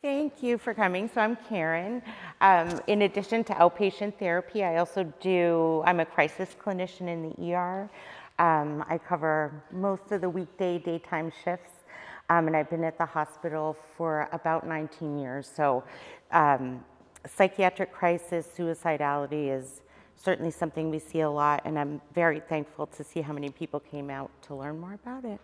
Thank you for coming. So I'm Karen. In addition to outpatient therapy, I'm a crisis clinician in the ER. I cover most of the weekday, daytime shifts, and I've been at the hospital for about 19 years. So psychiatric crisis, suicidality is certainly something we see a lot, and I'm very thankful to see how many people came out to learn more about it.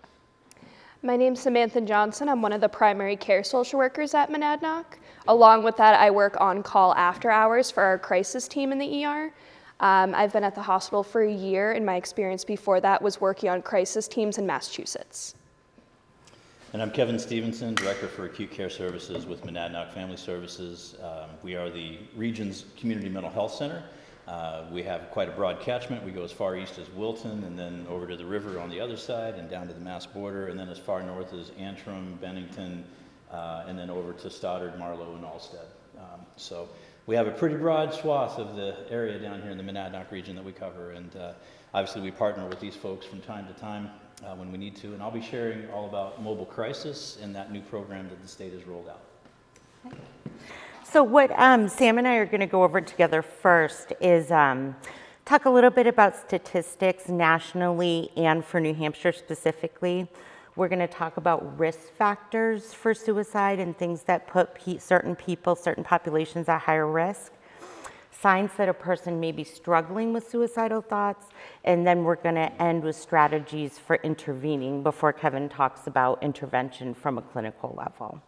My name's Samantha Johnson. I'm one of the primary care social workers at Monadnock. Along with that, I work on call after hours for our crisis team in the ER. I've been at the hospital for a year, and my experience before that was working on crisis teams in Massachusetts. And I'm Kevin Stevenson, Director for Acute Care Services with Monadnock Family Services. We are the region's community mental health center. We have quite a broad catchment. We go as far east as Wilton, and then over to the river on the other side, and down to the Mass border, and then as far north as Antrim, Bennington, and then over to Stoddard, Marlow, and Allstead. So we have a pretty broad swath of the area down here in the Monadnock region that we cover, and obviously we partner with these folks from time to time when we need to, and I'll be sharing all about mobile crisis and that new program that the state has rolled out. Okay. So what Sam and I are going to go over together first is talk a little bit about statistics nationally and for New Hampshire specifically. We're going to talk about risk factors for suicide and things that put certain populations at higher risk, signs that a person may be struggling with suicidal thoughts, and then we're going to end with strategies for intervening before Kevin talks about intervention from a clinical level.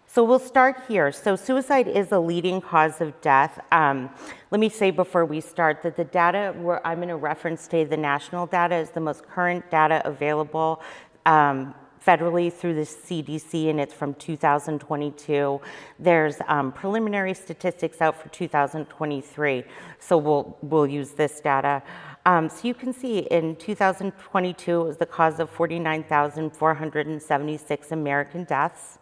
So we'll start here. So suicide is a leading cause of death. Let me say before we start that the data I'm going to reference today, the national data, is the most current data available federally through the CDC, and it's from 2022. There's preliminary statistics out for 2023, so we'll use this data. So you can see in 2022, it was the cause of 49,476 American deaths.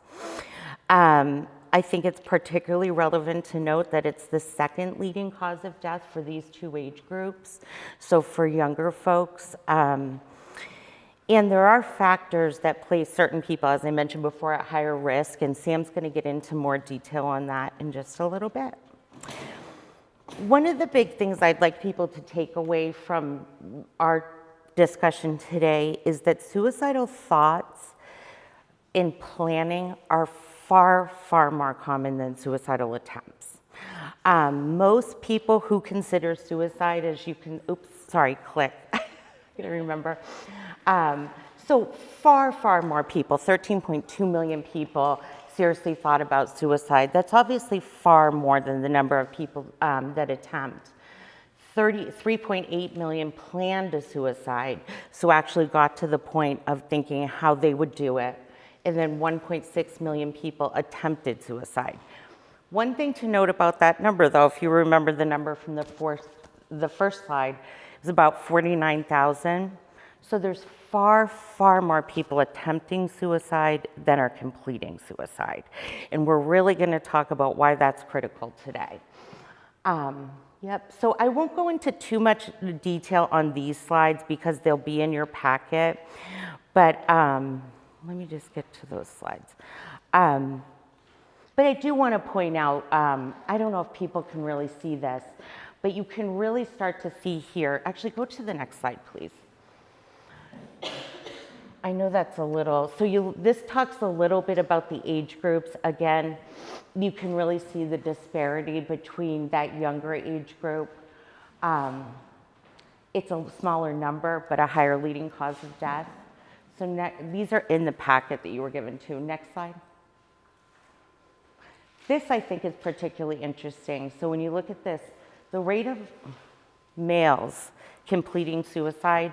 I think it's particularly relevant to note that it's the second leading cause of death for these two age groups, so for younger folks. And there are factors that place certain people, as I mentioned before, at higher risk, and Sam's going to get into more detail on that in just a little bit. One of the big things I'd like people to take away from our discussion today is that suicidal thoughts in planning are far, far more common than suicidal attempts. Most people who consider suicide, as you can, click, you gotta remember. So far, far more people, 13.2 million people seriously thought about suicide. That's obviously far more than the number of people that attempt. 3.8 million planned a suicide, so actually got to the point of thinking how they would do it. And then 1.6 million people attempted suicide. One thing to note about that number, though, if you remember the number from the first slide, is about 49,000. So there's far, far more people attempting suicide than are completing suicide. And we're really going to talk about why that's critical today. So I won't go into too much detail on these slides because they'll be in your packet. But let me just get to those slides. But I do want to point out, I don't know if people can really see this, but you can really start to see here. Actually, go to the next slide, please. I know that's a little, this talks a little bit about the age groups. Again, you can really see the disparity between that younger age group. It's a smaller number, but a higher leading cause of death. So these are in the packet that you were given to. Next slide. This, I think, is particularly interesting. So when you look at this, the rate of males completing suicide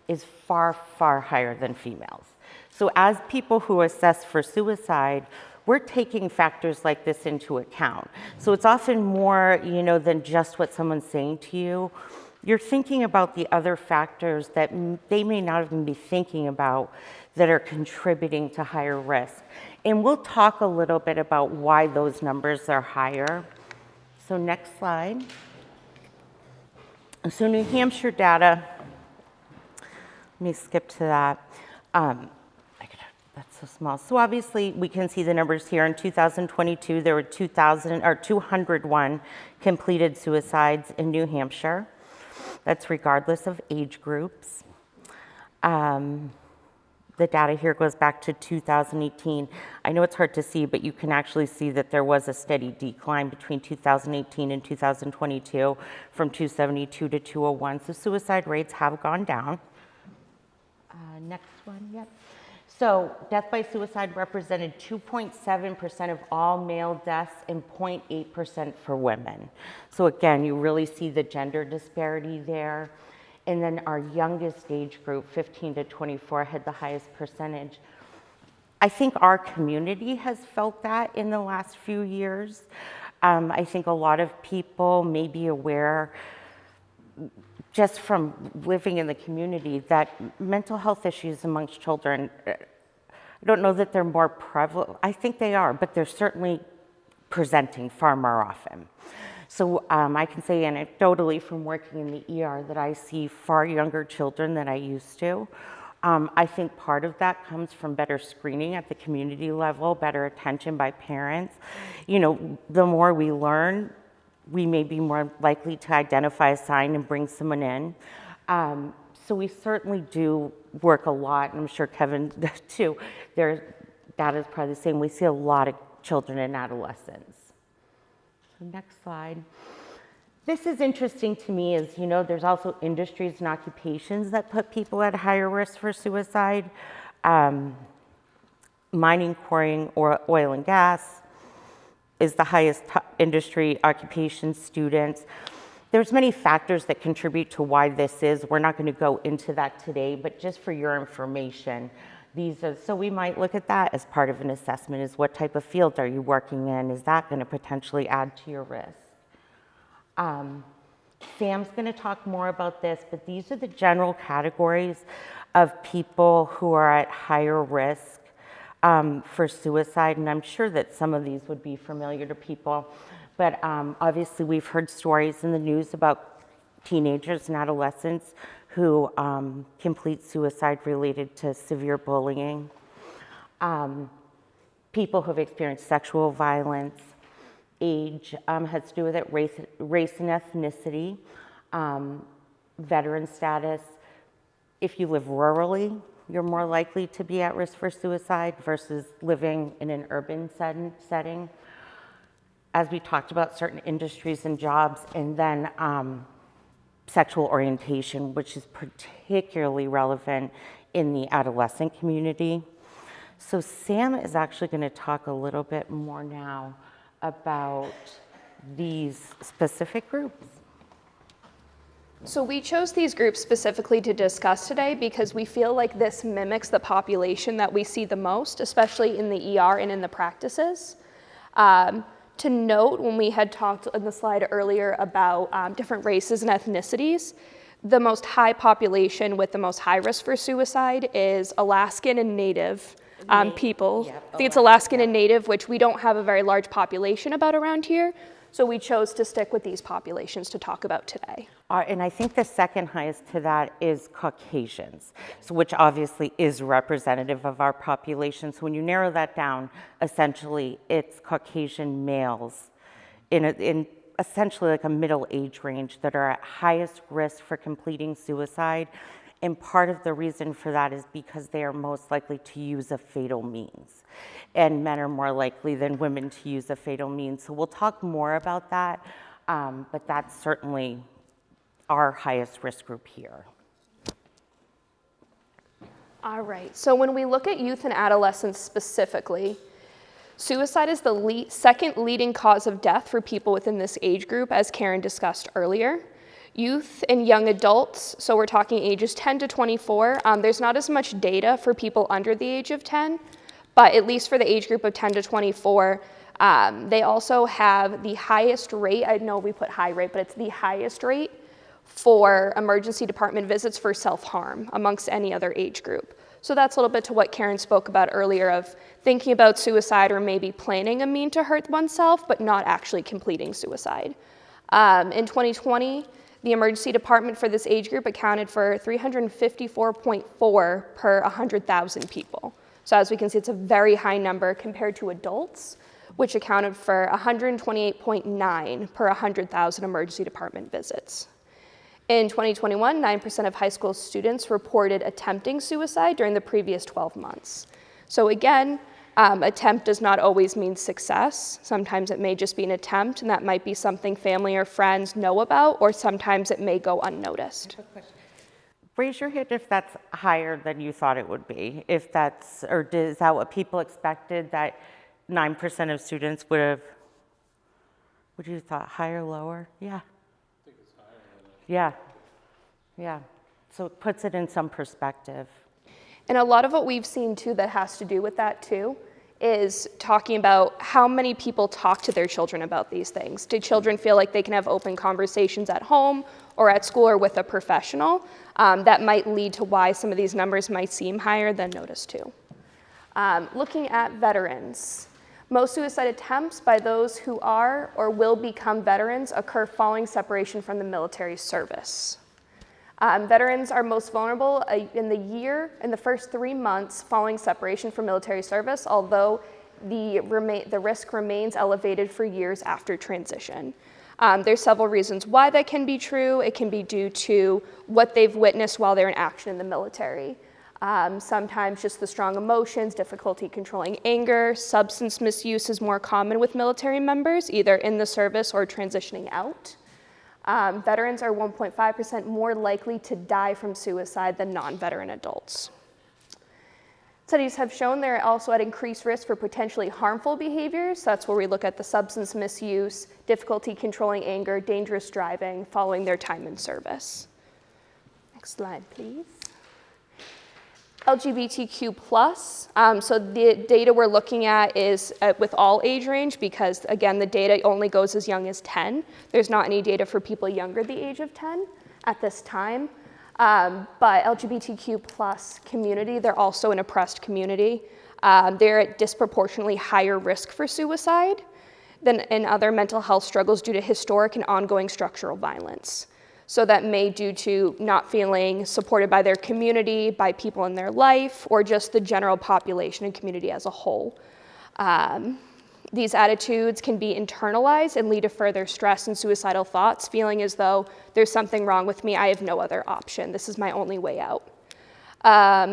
is far, far higher than females. So as people who assess for suicide, we're taking factors like this into account. So it's often more, than just what someone's saying to you. You're thinking about the other factors that they may not even be thinking about that are contributing to higher risk. And we'll talk a little bit about why those numbers are higher. So next slide. So New Hampshire data, let me skip to that. That's so small. So obviously, we can see the numbers here. In 2022, there were 201 completed suicides in New Hampshire. That's regardless of age groups. The data here goes back to 2018. I know it's hard to see, but you can actually see that there was a steady decline between 2018 and 2022 from 272 to 201. So suicide rates have gone down. Next one, yep. So death by suicide represented 2.7% of all male deaths and 0.8% for women. So again, you really see the gender disparity there. And then our youngest age group, 15 to 24, had the highest percentage. I think our community has felt that in the last few years. I think a lot of people may be aware, just from living in the community, that mental health issues amongst children, I don't know that they're more prevalent. I think they are, but they're certainly presenting far more often. So I can say anecdotally from working in the ER that I see far younger children than I used to. I think part of that comes from better screening at the community level, better attention by parents. You know, the more we learn, we may be more likely to identify a sign and bring someone in. So we certainly do work a lot, and I'm sure Kevin too. Their data is probably the same. We see a lot of children and adolescents. So next slide. This is interesting to me, as you know, there's also industries and occupations that put people at higher risk for suicide. Mining, quarrying, or oil and gas is the highest industry occupation. Students. There's many factors that contribute to why this is. We're not going to go into that today, but just for your information, so we might look at that as part of an assessment, is what type of field are you working in? Is that going to potentially add to your risk? Sam's going to talk more about this, but these are the general categories of people who are at higher risk for suicide, and I'm sure that some of these would be familiar to people, but obviously we've heard stories in the news about teenagers and adolescents who complete suicide related to severe bullying, people who have experienced sexual violence. Age has to do with it, race and ethnicity, veteran status. If you live rurally, you're more likely to be at risk for suicide versus living in an urban setting. As we talked about, certain industries and jobs, and then sexual orientation, which is particularly relevant in the adolescent community. So Sam is actually going to talk a little bit more now about these specific groups. So we chose these groups specifically to discuss today because we feel like this mimics the population that we see the most, especially in the ER and in the practices. To note, when we had talked on the slide earlier about different races and ethnicities, the most high population with the most high risk for suicide is Alaskan and Native people. Yep. I think it's Alaskan and Native, which we don't have a very large population about around here. So we chose to stick with these populations to talk about today. And I think the second highest to that is Caucasians, so which obviously is representative of our population. So when you narrow that down, essentially it's Caucasian males in essentially like a middle age range that are at highest risk for completing suicide. And part of the reason for that is because they are most likely to use a fatal means. And men are more likely than women to use a fatal means. So we'll talk more about that, but that's certainly our highest risk group here. All right, so when we look at youth and adolescents specifically, suicide is the second leading cause of death for people within this age group, as Karen discussed earlier. Youth and young adults, so we're talking ages 10 to 24, there's not as much data for people under the age of 10, but at least for the age group of 10 to 24, they also have the highest rate. I know we put high rate, but it's the highest rate for emergency department visits for self-harm amongst any other age group. So that's a little bit to what Karen spoke about earlier of thinking about suicide or maybe planning a mean to hurt oneself, but not actually completing suicide. In 2020, the emergency department for this age group accounted for 354.4 per 100,000 people. So as we can see, it's a very high number compared to adults, which accounted for 128.9 per 100,000 emergency department visits. In 2021, 9% of high school students reported attempting suicide during the previous 12 months. So again, attempt does not always mean success. Sometimes it may just be an attempt, and that might be something family or friends know about, or sometimes it may go unnoticed. Raise your hand if that's higher than you thought it would be. If that's, or is that what people expected, that 9% of students would have, would you thought higher, lower? Yeah. I think it's higher than that. Yeah. So it puts it in some perspective. And a lot of what we've seen too that has to do with that too is talking about how many people talk to their children about these things. Do children feel like they can have open conversations at home or at school or with a professional? That might lead to why some of these numbers might seem higher than noticed too. Looking at veterans. Most suicide attempts by those who are or will become veterans occur following separation from the military service. Veterans are most vulnerable in the first 3 months following separation from military service, although the risk remains elevated for years after transition. There's several reasons why that can be true. It can be due to what they've witnessed while they're in action in the military. Sometimes just the strong emotions, difficulty controlling anger, substance misuse is more common with military members, either in the service or transitioning out. Veterans are 1.5% more likely to die from suicide than non-veteran adults. Studies have shown they're also at increased risk for potentially harmful behaviors. That's where we look at the substance misuse, difficulty controlling anger, dangerous driving following their time in service. Next slide, please. LGBTQ+, so the data we're looking at is with all age range because, again, the data only goes as young as 10. There's not any data for people younger the age of 10 at this time. But LGBTQ+ community, they're also an oppressed community. They're at disproportionately higher risk for suicide than in other mental health struggles due to historic and ongoing structural violence. So that may due to not feeling supported by their community, by people in their life, or just the general population and community as a whole. These attitudes can be internalized and lead to further stress and suicidal thoughts, feeling as though there's something wrong with me, I have no other option, this is my only way out.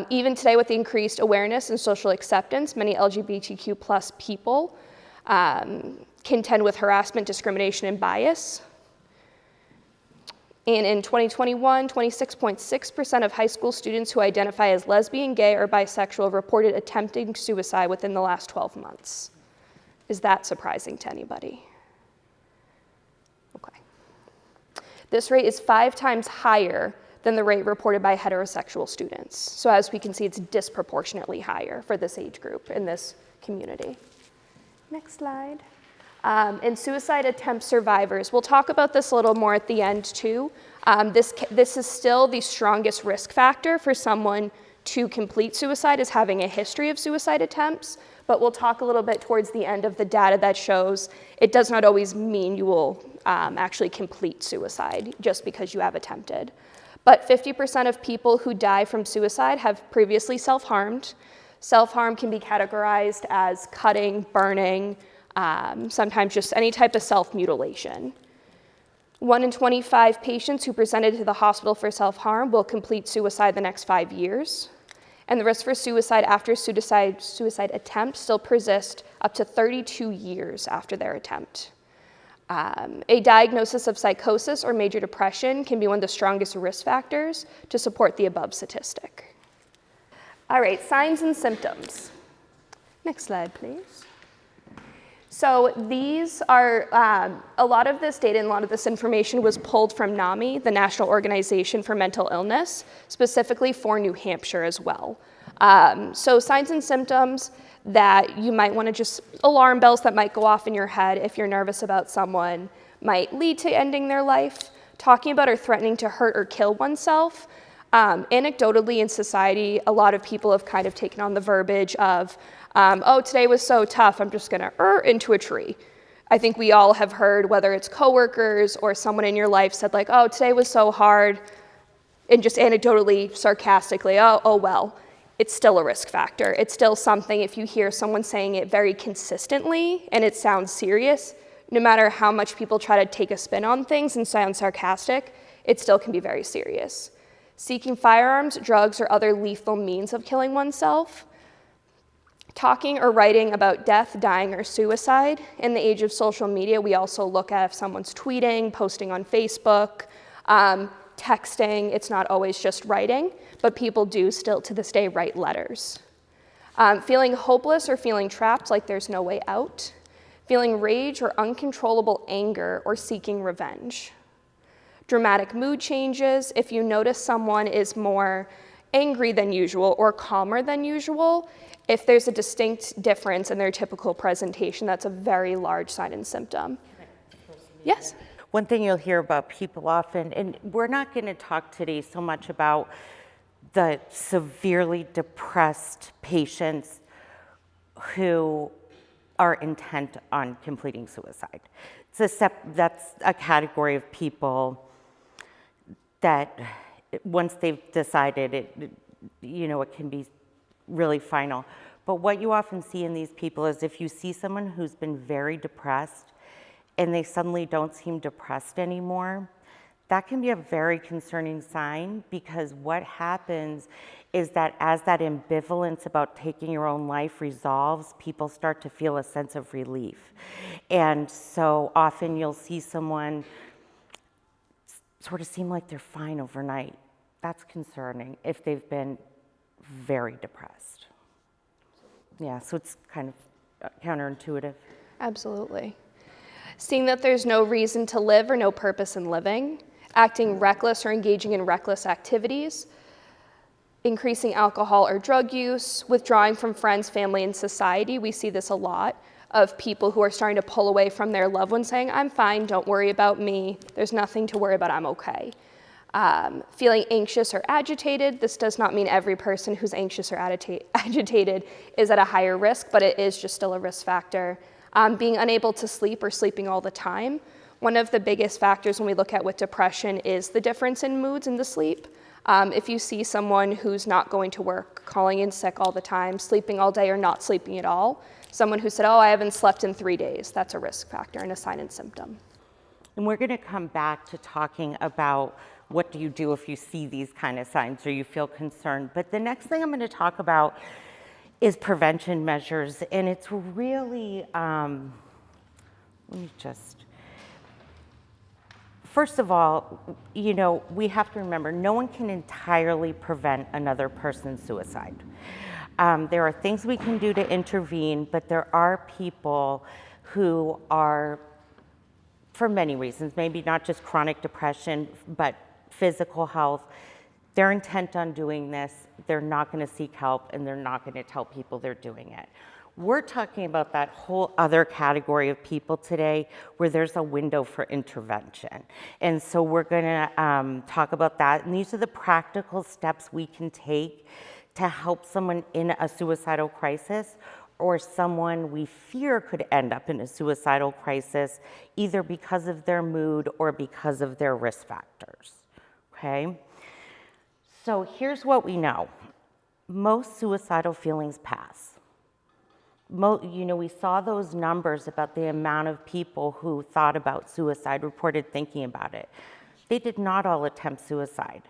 Even today with increased awareness and social acceptance, many LGBTQ+ people contend with harassment, discrimination, and bias. And in 2021, 26.6% of high school students who identify as lesbian, gay, or bisexual reported attempting suicide within the last 12 months. Is that surprising to anybody? Okay. This rate is 5 times higher than the rate reported by heterosexual students. So as we can see, it's disproportionately higher for this age group in this community. Next slide. And suicide attempt survivors. We'll talk about this a little more at the end too. This is still the strongest risk factor for someone to complete suicide is having a history of suicide attempts, but we'll talk a little bit towards the end of the data that shows it does not always mean you will actually complete suicide just because you have attempted. But 50% of people who die from suicide have previously self-harmed. Self-harm can be categorized as cutting, burning, sometimes just any type of self-mutilation. 1 in 25 patients who presented to the hospital for self-harm will complete suicide the next 5 years. And the risk for suicide after suicide attempt still persists up to 32 years after their attempt. A diagnosis of psychosis or major depression can be one of the strongest risk factors to support the above statistic. All right, signs and symptoms. Next slide, please. So these are, a lot of this data and a lot of this information was pulled from NAMI, the National Organization for Mental Illness, specifically for New Hampshire as well. So signs and symptoms that you might want to just, alarm bells that might go off in your head if you're nervous about someone, might lead to ending their life, talking about or threatening to hurt or kill oneself. Anecdotally in society, a lot of people have kind of taken on the verbiage of, oh, today was so tough, I'm just gonna into a tree. I think we all have heard, whether it's coworkers or someone in your life said like, oh, today was so hard, and just anecdotally, sarcastically, oh well. it's still a risk factor. It's still something, if you hear someone saying it very consistently and it sounds serious, no matter how much people try to take a spin on things and sound sarcastic, it still can be very serious. Seeking firearms, drugs, or other lethal means of killing oneself. Talking or writing about death, dying, or suicide. In the age of social media, we also look at if someone's tweeting, posting on Facebook, texting. It's not always just writing, but people do still to this day write letters. Feeling hopeless or feeling trapped like there's no way out. Feeling rage or uncontrollable anger or seeking revenge. Dramatic mood changes. If you notice someone is more angry than usual or calmer than usual, if there's a distinct difference in their typical presentation, that's a very large sign and symptom. Yes? One thing you'll hear about people often, and we're not going to talk today so much about the severely depressed patients who are intent on completing suicide. That's a category of people that once they've decided it, it can be really final. But what you often see in these people is if you see someone who's been very depressed and they suddenly don't seem depressed anymore, that can be a very concerning sign, because what happens is that as that ambivalence about taking your own life resolves, people start to feel a sense of relief. And so often you'll see someone sort of seem like they're fine overnight. That's concerning if they've been very depressed. Yeah, so it's kind of counterintuitive. Absolutely. Seeing that there's no reason to live or no purpose in living, acting reckless or engaging in reckless activities, increasing alcohol or drug use, withdrawing from friends, family, and society. We see this a lot of people who are starting to pull away from their loved ones saying, I'm fine, don't worry about me, there's nothing to worry about, I'm okay. Feeling anxious or agitated. This does not mean every person who's anxious or agitated is at a higher risk, but it is just still a risk factor. Being unable to sleep or sleeping all the time. One of the biggest factors when we look at with depression is the difference in moods in the sleep. If you see someone who's not going to work, calling in sick all the time, sleeping all day or not sleeping at all, someone who said, I haven't slept in 3 days, that's a risk factor and a sign and symptom. And we're going to come back to talking about what do you do if you see these kind of signs or you feel concerned. But the next thing I'm going to talk about is prevention measures. And it's really, first of all, we have to remember no one can entirely prevent another person's suicide. There are things we can do to intervene, but there are people who are, for many reasons, maybe not just chronic depression, but physical health, they're intent on doing this, they're not going to seek help, and they're not going to tell people they're doing it. We're talking about that whole other category of people today where there's a window for intervention. And so we're going to talk about that. And these are the practical steps we can take to help someone in a suicidal crisis or someone we fear could end up in a suicidal crisis, either because of their mood or because of their risk factors. Okay? So here's what we know. Most suicidal feelings pass. We saw those numbers about the amount of people who thought about suicide, reported thinking about it. They did not all attempt suicide.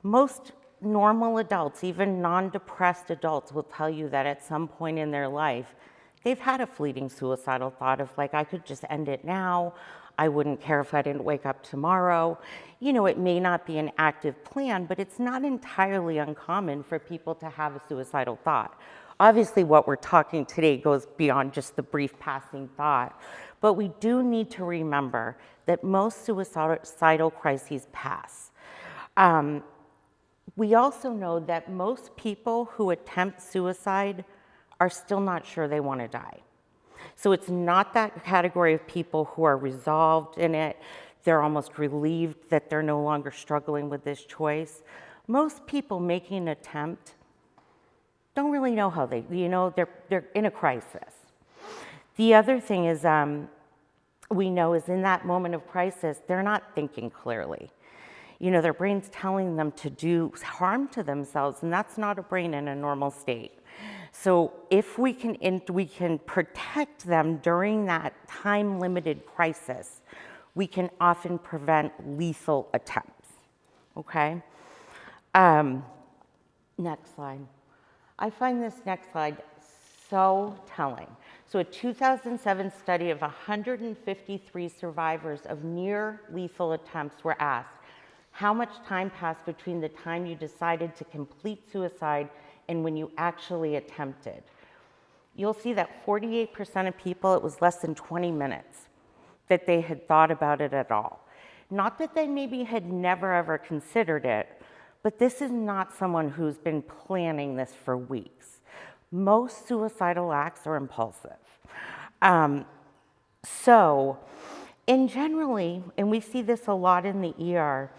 Most normal adults, even non-depressed adults, will tell you that at some point in their life, they've had a fleeting suicidal thought of I could just end it now. I wouldn't care if I didn't wake up tomorrow. It may not be an active plan, but it's not entirely uncommon for people to have a suicidal thought. Obviously, what we're talking today goes beyond just the brief passing thought, but we do need to remember that most suicidal crises pass. We also know that most people who attempt suicide are still not sure they want to die. So it's not that category of people who are resolved in it. They're almost relieved that they're no longer struggling with this choice. Most people making an attempt don't really know how they're in a crisis. The other thing is we know is in that moment of crisis, they're not thinking clearly. Their brain's telling them to do harm to themselves, and that's not a brain in a normal state. So if we can protect them during that time-limited crisis, we can often prevent lethal attempts, okay? Next slide. I find this next slide so telling. So a 2007 study of 153 survivors of near lethal attempts were asked, how much time passed between the time you decided to complete suicide and when you actually attempted? You'll see that 48% of people, it was less than 20 minutes that they had thought about it at all. Not that they maybe had never ever considered it, but this is not someone who's been planning this for weeks. Most suicidal acts are impulsive. And generally, and we see this a lot in the ER,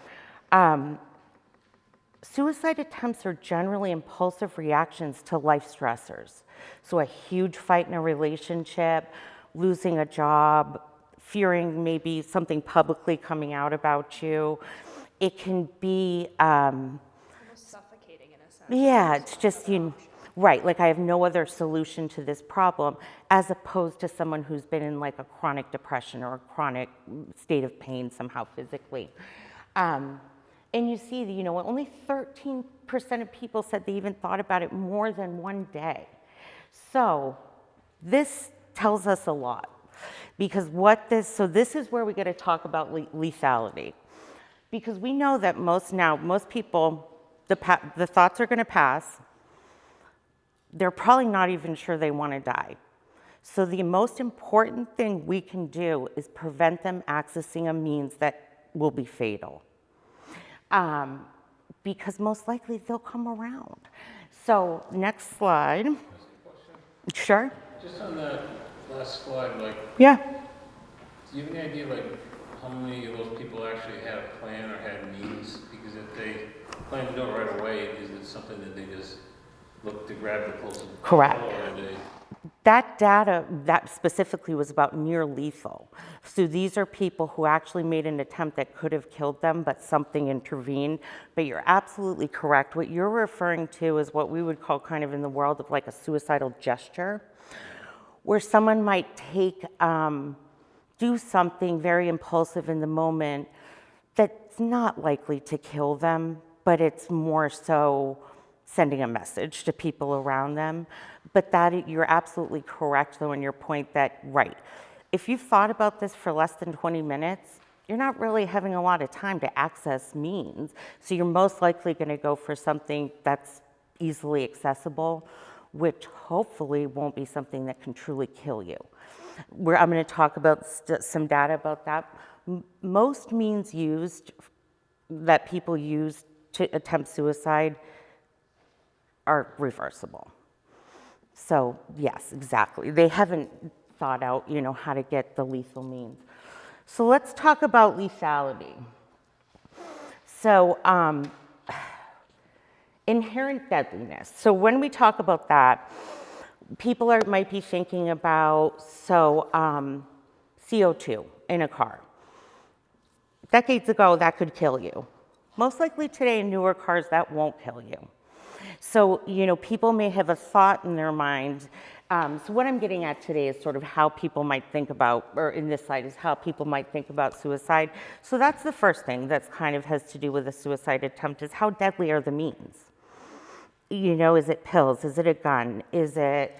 suicide attempts are generally impulsive reactions to life stressors. So a huge fight in a relationship, losing a job, fearing maybe something publicly coming out about you. It can be Almost suffocating in a sense. yeah, it's just right, like I have no other solution to this problem, as opposed to someone who's been in like a chronic depression or a chronic state of pain somehow physically. And you see, only 13% of people said they even thought about it more than one day. So this tells us a lot, because this is where we get to talk about lethality. Because we know that most people, the thoughts are going to pass. They're probably not even sure they want to die. So the most important thing we can do is prevent them accessing a means that will be fatal. Because most likely they'll come around. So next slide. Sure. Just on that last slide, Yeah. do you have any idea, how many of those people actually had a plan or had means? Because if they plan to do it right away, is it something that they just look to grab the closest? Correct. Or they... That data, that specifically was about near lethal. So these are people who actually made an attempt that could have killed them, but something intervened. But you're absolutely correct. What you're referring to is what we would call kind of in the world of like a suicidal gesture, where someone might do something very impulsive in the moment that's not likely to kill them, but it's more so sending a message to people around them. But you're absolutely correct, though, in your point that, right, if you've thought about this for less than 20 minutes, you're not really having a lot of time to access means. So you're most likely going to go for something that's easily accessible, which hopefully won't be something that can truly kill you. I'm going to talk about some data about that. Most means used that people use to attempt suicide are reversible. So yes, exactly. They haven't thought out, how to get the lethal means. So let's talk about lethality. So inherent deadliness. So when we talk about that, people might be thinking about CO2 in a car. Decades ago, that could kill you. Most likely today in newer cars, that won't kill you. So, people may have a thought in their mind. So what I'm getting at today is sort of how people might think about, or in this slide is how people might think about suicide. So that's the first thing that's kind of has to do with a suicide attempt, is how deadly are the means? Is it pills? Is it a gun? Is it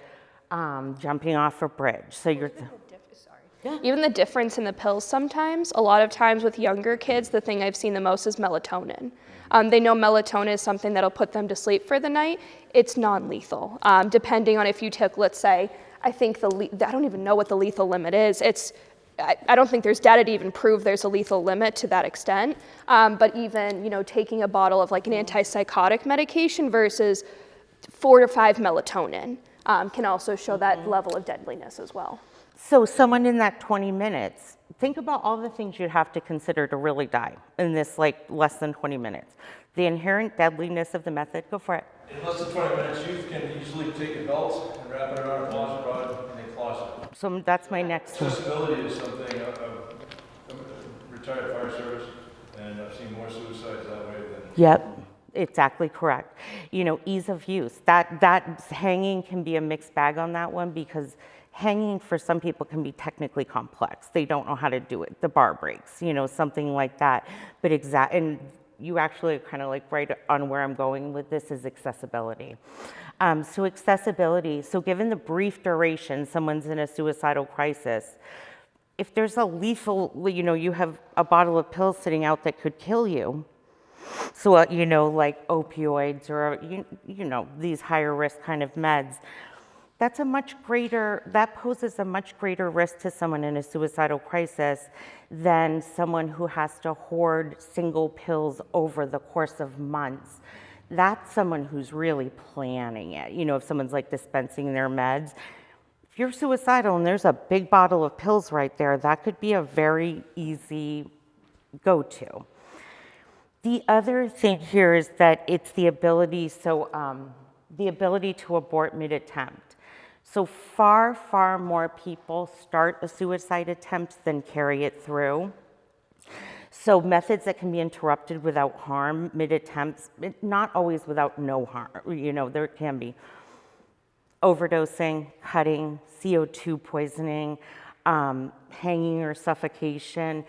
jumping off a bridge? So you're... Yeah. Even the difference in the pills sometimes, a lot of times with younger kids, the thing I've seen the most is melatonin. They know melatonin is something that'll put them to sleep for the night. It's non-lethal. Depending on if you took, let's say, I don't even know what the lethal limit is. I don't think there's data to even prove there's a lethal limit to that extent. But even, taking a bottle of like an antipsychotic medication versus 4 to 5 melatonin can also show that level of deadliness as well. So someone in that 20 minutes, think about all the things you'd have to consider to really die in this less than 20 minutes. The inherent deadliness of the method, go for it. In less than 20 minutes, you can easily take a belt and wrap it around a closet rod in a closet. So that's my next one. Accessibility is something, I'm a retired fire service, and I've seen more more suicides that way than. Yep, exactly correct. You know, ease of use. That hanging can be a mixed bag on that one because hanging for some people can be technically complex. They don't know how to do it. The bar breaks, you know, something like that. But and you actually kind of like right on where I'm going with this is accessibility. So accessibility, so given the brief duration, someone's in a suicidal crisis, if there's a lethal, you know, you have a bottle of pills sitting out that could kill you, so, you know, like opioids or, you know, these higher risk kind of meds, that poses a much greater risk to someone in a suicidal crisis than someone who has to hoard single pills over the course of months. That's someone who's really planning it. You know, if someone's like dispensing their meds, if you're suicidal and there's a big bottle of pills right there, that could be a very easy go-to. The other thing here is that it's the ability, the ability to abort mid-attempt. So far more people start a suicide attempt than carry it through. So methods that can be interrupted without harm, mid-attempts, not always without no harm, you know, there can be overdosing, cutting, CO2 poisoning, hanging or suffocation.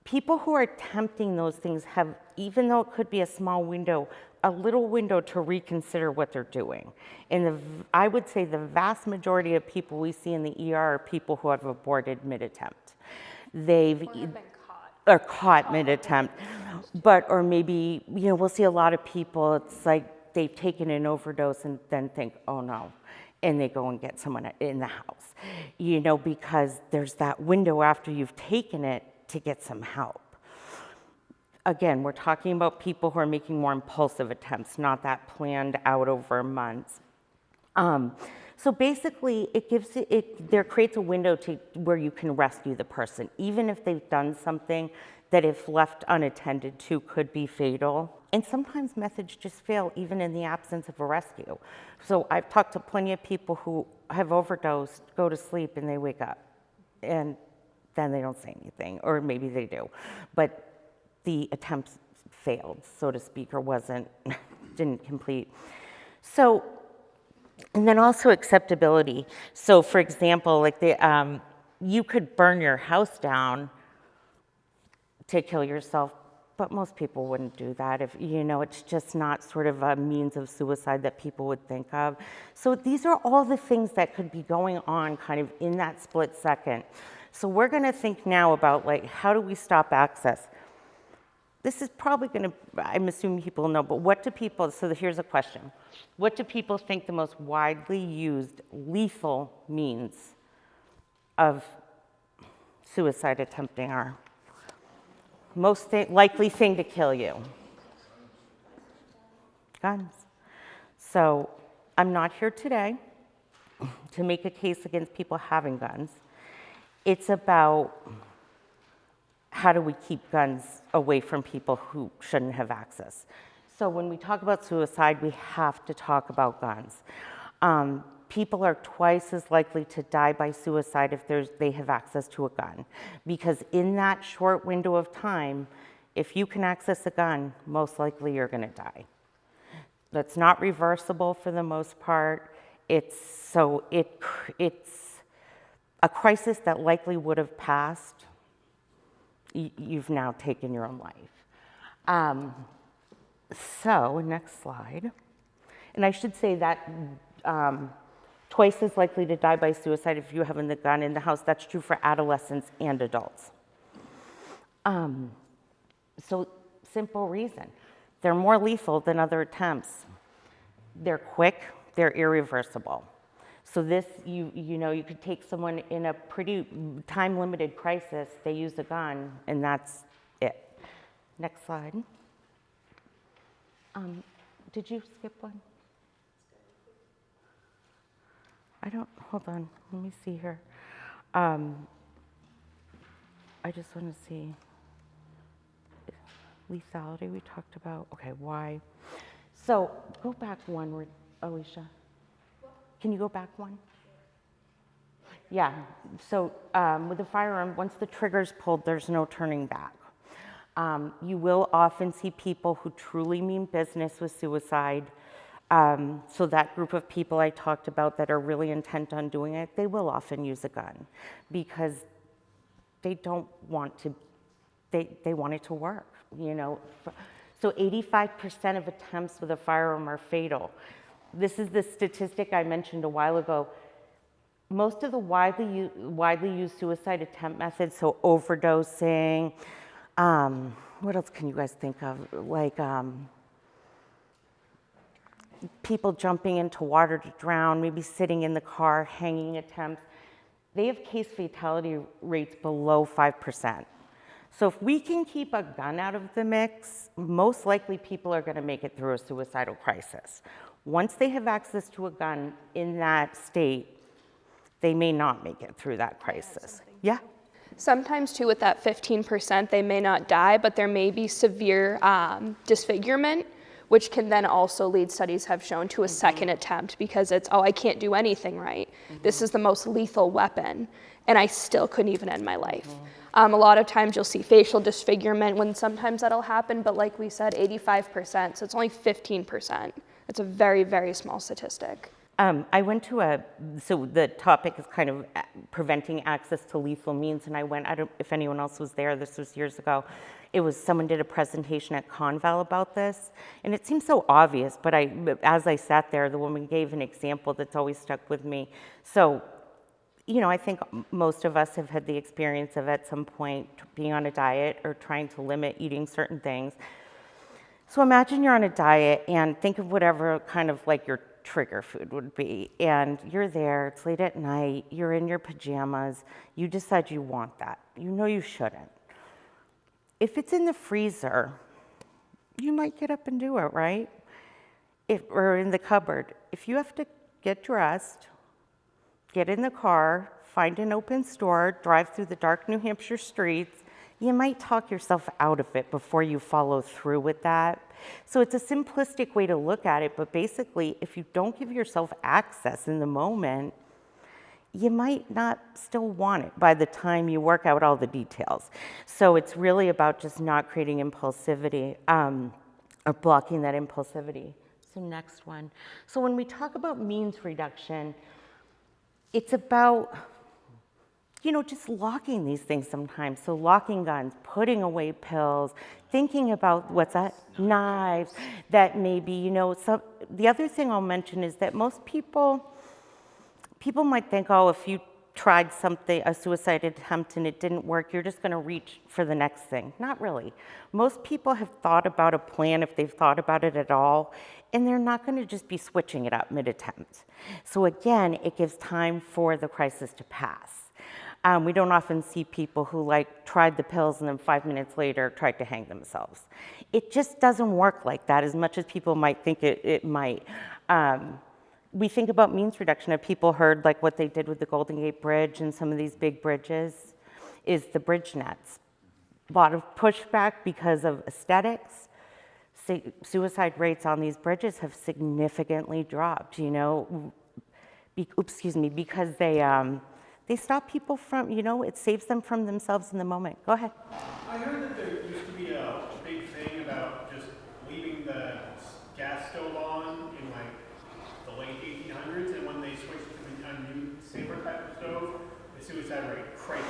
People who are attempting those things have, even though it could be a small window, a little window to reconsider what they're doing. And I would say the vast majority of people we see in the ER are people who have aborted mid-attempt. Or caught mid-attempt. Or maybe, you know, we'll see a lot of people, it's like they've taken an overdose and then think, oh no, and they go and get someone in the house. You know, because there's that window after you've taken it to get some help. Again, we're talking about people who are making more impulsive attempts, not that planned out over months. So basically, there creates a window to where you can rescue the person, even if they've done something that if left unattended to could be fatal. And sometimes methods just fail even in the absence of a rescue. So I've talked to plenty of people who have overdosed, go to sleep, and they wake up. And then they don't say anything, or maybe they do. But the attempt failed, so to speak, or didn't complete. So, and then also acceptability. So for example, like you could burn your house down to kill yourself, but most people wouldn't do that. If, you know, it's just not sort of a means of suicide that people would think of. So these are all the things that could be going on kind of in that split second. So we're gonna think now about like, how do we stop access? This is probably I'm assuming people know, but so here's a question. What do people think the most widely used lethal means of suicide attempting are? Most likely thing to kill you? Guns. So I'm not here today to make a case against people having guns. It's about how do we keep guns away from people who shouldn't have access. So when we talk about suicide, we have to talk about guns. People are twice as likely to die by suicide if they have access to a gun. Because in that short window of time, if you can access a gun, most likely you're gonna die. That's not reversible for the most part. It's a crisis that likely would have passed. You've now taken your own life. So next slide. And I should say that twice as likely to die by suicide if you have the gun in the house. That's true for adolescents and adults. So simple reason. They're more lethal than other attempts. They're quick, they're irreversible. So this, you know, you could take someone in a pretty time-limited crisis, they use a gun, and that's it. Next slide. Did you skip one? Hold on, let me see here. I just want to see. Lethality we talked about. Okay, why? So go back one, Alicia. Can you go back one? Yeah, so with the firearm, once the trigger's pulled, there's no turning back. You will often see people who truly mean business with suicide. So that group of people I talked about that are really intent on doing it, they will often use a gun because they don't want to, they want it to work, you know. So 85% of attempts with a firearm are fatal. This is the statistic I mentioned a while ago. Most of the widely used suicide attempt methods, so overdosing, what else can you guys think of? Like people jumping into water to drown, maybe sitting in the car, hanging attempts, they have case fatality rates below 5%. So if we can keep a gun out of the mix, most likely people are going to make it through a suicidal crisis. Once they have access to a gun in that state, they may not make it through that crisis. Yeah. Sometimes too with that 15%, they may not die, but there may be severe disfigurement, which can then also lead, studies have shown, to a second attempt because it's, oh, I can't do anything right. This is the most lethal weapon, and I still couldn't even end my life. A lot of times you'll see facial disfigurement when sometimes that'll happen, but like we said, 85%, so it's only 15%. It's a very, very small statistic. I went to so the topic is kind of preventing access to lethal means, and I don't know if anyone else was there, this was years ago. Someone did a presentation at Conval about this, and it seems so obvious, but as I sat there, the woman gave an example that's always stuck with me. So, you know, I think most of us have had the experience of at some point being on a diet or trying to limit eating certain things. So imagine you're on a diet and think of whatever kind of like your trigger food would be, and you're there, it's late at night, you're in your pajamas, you decide you want that. You know you shouldn't. If it's in the freezer, you might get up and do it, right? Or in the cupboard. If you have to get dressed, get in the car, find an open store, drive through the dark New Hampshire streets, you might talk yourself out of it before you follow through with that. So it's a simplistic way to look at it, but basically, if you don't give yourself access in the moment, you might not still want it by the time you work out all the details. So it's really about just not creating impulsivity or blocking that impulsivity. So next one. So when we talk about means reduction, it's about, you know, just locking these things sometimes. So locking guns, putting away pills, thinking about what's that? Knives, that maybe, you know, the other thing I'll mention is that most people might think, oh, if you tried something, a suicide attempt, and it didn't work, you're just going to reach for the next thing. Not really. Most people have thought about a plan, if they've thought about it at all, and they're not going to just be switching it up mid-attempt. So again, it gives time for the crisis to pass. We don't often see people who tried the pills and then 5 minutes later tried to hang themselves. It just doesn't work like that as much as people might think it might. We think about means reduction. Have people heard like what they did with the Golden Gate Bridge and some of these big bridges is the bridge nets. A lot of pushback because of aesthetics. Suicide rates on these bridges have significantly dropped, you know, because they stop people from, you know, it saves them from themselves in the moment. Go ahead. I heard that there used to be a big thing about just leaving the gas stove on in like the late 1800s, and when they switched to a new, safer type of stove, the suicide rate crazy.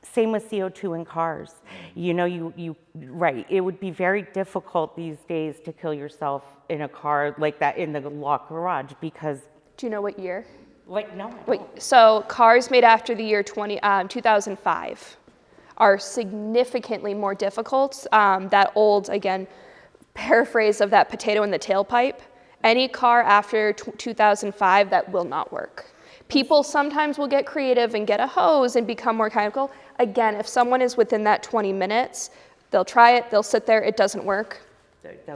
Same with CO2 in cars. You know, right, it would be very difficult these days to kill yourself in a car like that in the locked garage because... Do you know what year? No. Wait, so cars made after the year 2005 are significantly more difficult. That old, again, paraphrase of that potato in the tailpipe, any car after 2005, that will not work. People sometimes will get creative and get a hose and become more chemical. Again, if someone is within that 20 minutes, they'll try it, they'll sit there, it doesn't work,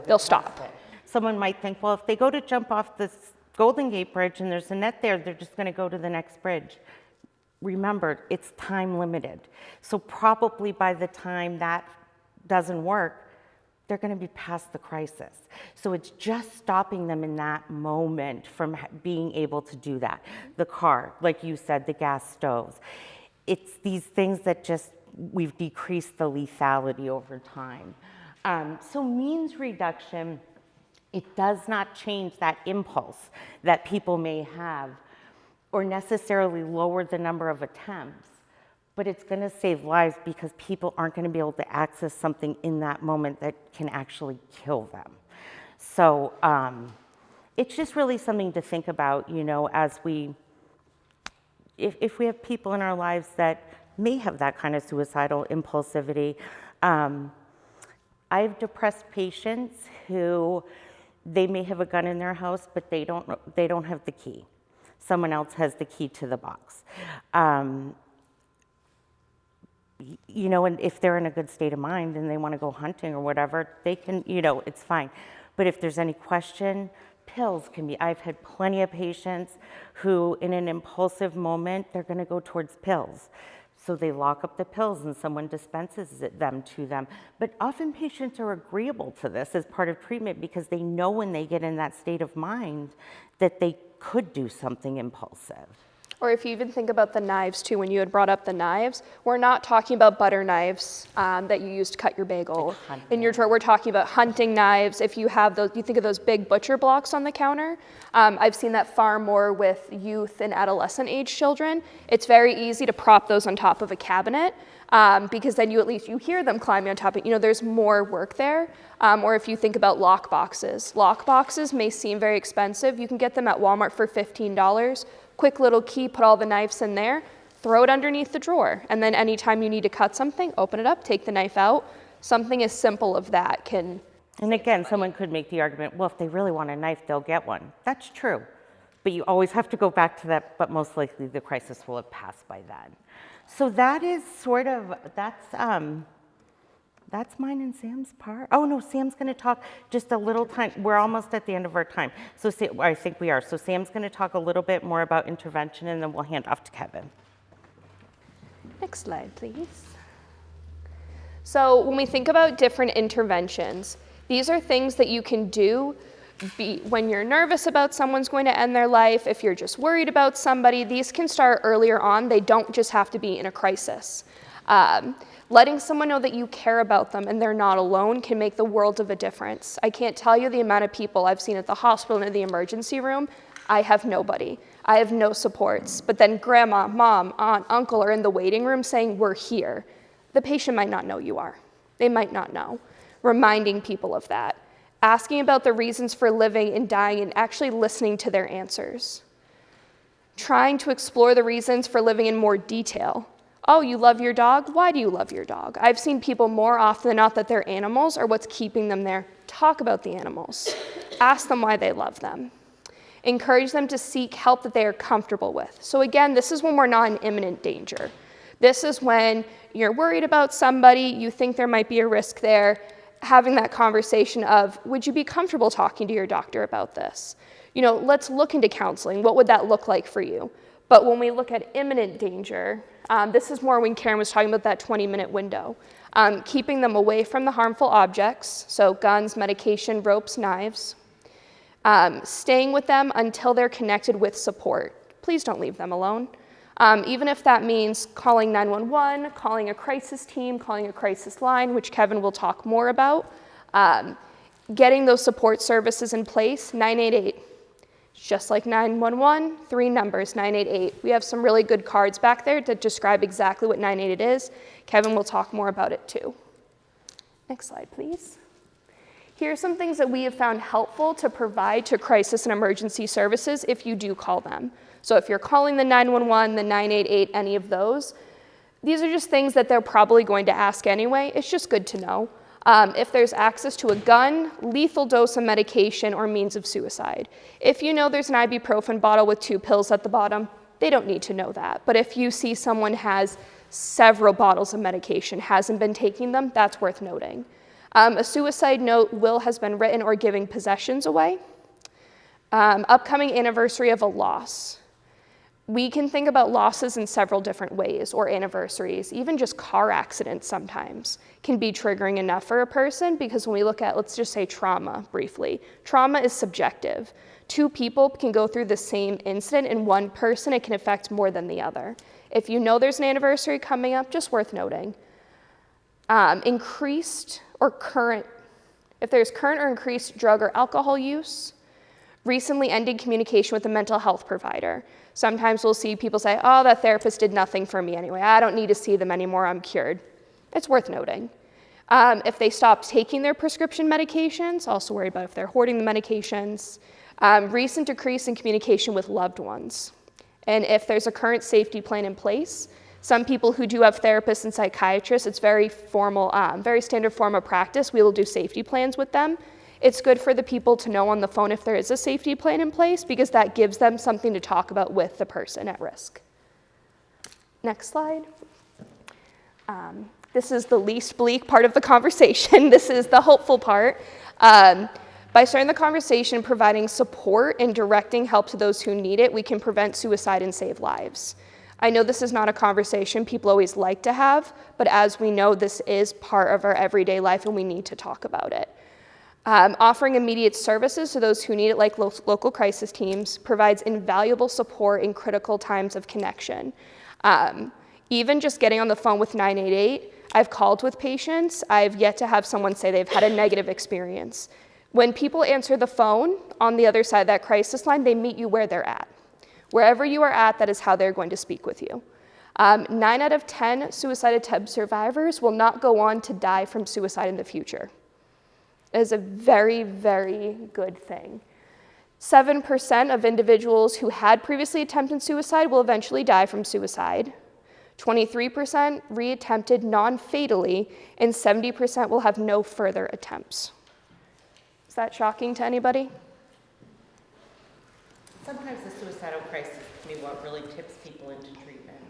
they'll stop. Someone might think, well, if they go to jump off this Golden Gate Bridge and there's a net there, they're just going to go to the next bridge. Remember, it's time limited. So probably by the time that doesn't work, they're going to be past the crisis. So it's just stopping them in that moment from being able to do that. The car, like you said, the gas stoves. It's these things that just we've decreased the lethality over time. So means reduction, it does not change that impulse that people may have or necessarily lower the number of attempts, but it's going to save lives because people aren't going to be able to access something in that moment that can actually kill them. So it's just really something to think about, you know, as if we have people in our lives that may have that kind of suicidal impulsivity. I have depressed patients who they may have a gun in their house, but they don't have the key. Someone else has the key to the box. You know, and if they're in a good state of mind and they want to go hunting or whatever, they can, you know, it's fine. But if there's any question, pills can be, I've had plenty of patients who in an impulsive moment, they're going to go towards pills. So they lock up the pills and someone dispenses them to them. But often patients are agreeable to this as part of treatment because they know when they get in that state of mind that they could do something impulsive. Or if you even think about the knives too, when you had brought up the knives, we're not talking about butter knives that you use to cut your bagel in your drawer. We're talking about hunting knives. If you have those, you think of those big butcher blocks on the counter. I've seen that far more with youth and adolescent age children. It's very easy to prop those on top of a cabinet because then you hear them climbing on top of it. You know, there's more work there. Or if you think about lock boxes. Lock boxes may seem very expensive. You can get them at Walmart for $15. Quick little key, put all the knives in there, throw it underneath the drawer. And then anytime you need to cut something, open it up, take the knife out. Something as simple of that can... And again, someone could make the argument, well, if they really want a knife, they'll get one. That's true. But you always have to go back to that, but most likely the crisis will have passed by then. So that is sort of, that's mine and Sam's part. Oh no, Sam's gonna talk just a little time. We're almost at the end of our time. So I think we are. So Sam's gonna talk a little bit more about intervention and then we'll hand off to Kevin. Next slide, please. So when we think about different interventions, these are things that you can do when you're nervous about someone's going to end their life, if you're just worried about somebody. These can start earlier on. They don't just have to be in a crisis. Letting someone know that you care about them and they're not alone can make the world of a difference. I can't tell you the amount of people I've seen at the hospital and in the emergency room. I have nobody. I have no supports. But then grandma, mom, aunt, uncle are in the waiting room saying, we're here. The patient might not know you are. They might not know. Reminding people of that. Asking about the reasons for living and dying and actually listening to their answers. Trying to explore the reasons for living in more detail. Oh, you love your dog? Why do you love your dog? I've seen people more often than not that their animals are what's keeping them there. Talk about the animals. Ask them why they love them. Encourage them to seek help that they are comfortable with. So again, this is when we're not in imminent danger. This is when you're worried about somebody, you think there might be a risk there, having that conversation of, would you be comfortable talking to your doctor about this? You know, let's look into counseling. What would that look like for you? But when we look at imminent danger, this is more when Karen was talking about that 20-minute window. Keeping them away from the harmful objects, so guns, medication, ropes, knives. Staying with them until they're connected with support. Please don't leave them alone. Even if that means calling 911, calling a crisis team, calling a crisis line, which Kevin will talk more about. Getting those support services in place, 988. Just like 911, 3 numbers, 988. We have some really good cards back there to describe exactly what 988 is. Kevin will talk more about it too. Next slide, please. Here are some things that we have found helpful to provide to crisis and emergency services if you do call them. So if you're calling the 911, the 988, any of those, these are just things that they're probably going to ask anyway. It's just good to know. If there's access to a gun, lethal dose of medication, or means of suicide. If you know there's an ibuprofen bottle with 2 pills at the bottom, they don't need to know that. But if you see someone has several bottles of medication, hasn't been taking them, that's worth noting. A suicide note, will has been written, or giving possessions away. Upcoming anniversary of a loss. We can think about losses in several different ways, or anniversaries. Even just car accidents sometimes can be triggering enough for a person, because when we look at, let's just say trauma briefly, trauma is subjective. 2 people can go through the same incident, and one person, it can affect more than the other. If you know there's an anniversary coming up, just worth noting. If there's current or increased drug or alcohol use, recently ended communication with a mental health provider. Sometimes we'll see people say, oh, that therapist did nothing for me anyway. I don't need to see them anymore, I'm cured. It's worth noting. If they stop taking their prescription medications, also worry about if they're hoarding the medications. Recent decrease in communication with loved ones. And if there's a current safety plan in place, some people who do have therapists and psychiatrists, it's very formal, very standard form of practice. We will do safety plans with them. It's good for the people to know on the phone if there is a safety plan in place because that gives them something to talk about with the person at risk. Next slide. This is the least bleak part of the conversation. This is the hopeful part. By starting the conversation, providing support and directing help to those who need it, we can prevent suicide and save lives. I know this is not a conversation people always like to have, but as we know, this is part of our everyday life and we need to talk about it. Offering immediate services to those who need it, like local crisis teams, provides invaluable support in critical times of connection. Even just getting on the phone with 988, I've called with patients, I've yet to have someone say they've had a negative experience. When people answer the phone on the other side of that crisis line, they meet you where they're at. Wherever you are at, that is how they're going to speak with you. 9 out of 10 suicide attempt survivors will not go on to die from suicide in the future. It is a very, very good thing. 7% of individuals who had previously attempted suicide will eventually die from suicide. 23% reattempted non-fatally, and 70% will have no further attempts. Is that shocking to anybody? Sometimes the suicidal crisis can be what really tips people into treatment.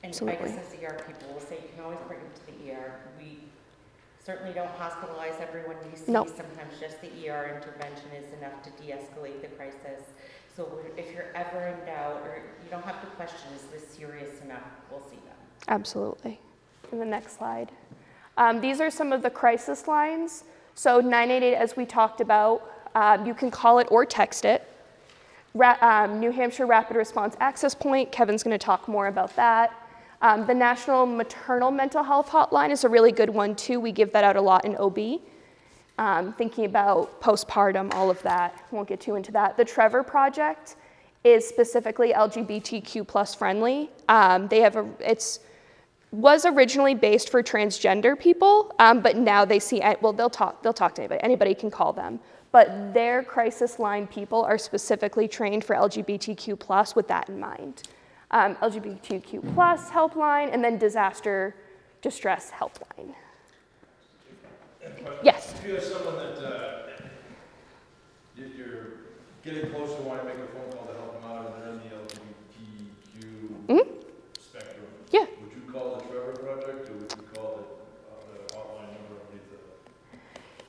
And Absolutely. I guess as ER people will say, you can always bring them to the ER. We certainly don't hospitalize everyone we see. Nope. Sometimes just the ER intervention is enough to de-escalate the crisis. So if you're ever in doubt, or you don't have to question, is this serious enough, we'll see them. Absolutely. In the next slide. These are some of the crisis lines. So 988, as we talked about, you can call it or text it. New Hampshire Rapid Response Access Point, Kevin's going to talk more about that. The National Maternal Mental Health Hotline is a really good one too. We give that out a lot in OB. Thinking about postpartum, all of that. Won't get too into that. The Trevor Project is specifically LGBTQ plus friendly. Was originally based for transgender people, but now they see, well, they'll talk to anybody. Anybody can call them. But their crisis line people are specifically trained for LGBTQ plus with that in mind. LGBTQ plus helpline, and then disaster distress helpline. Yes. If you have someone that you're getting close to wanting to make a phone call to help them out and they're in the LGBTQ spectrum, Yeah. would you call the Trevor Project or would you call the hotline number underneath the...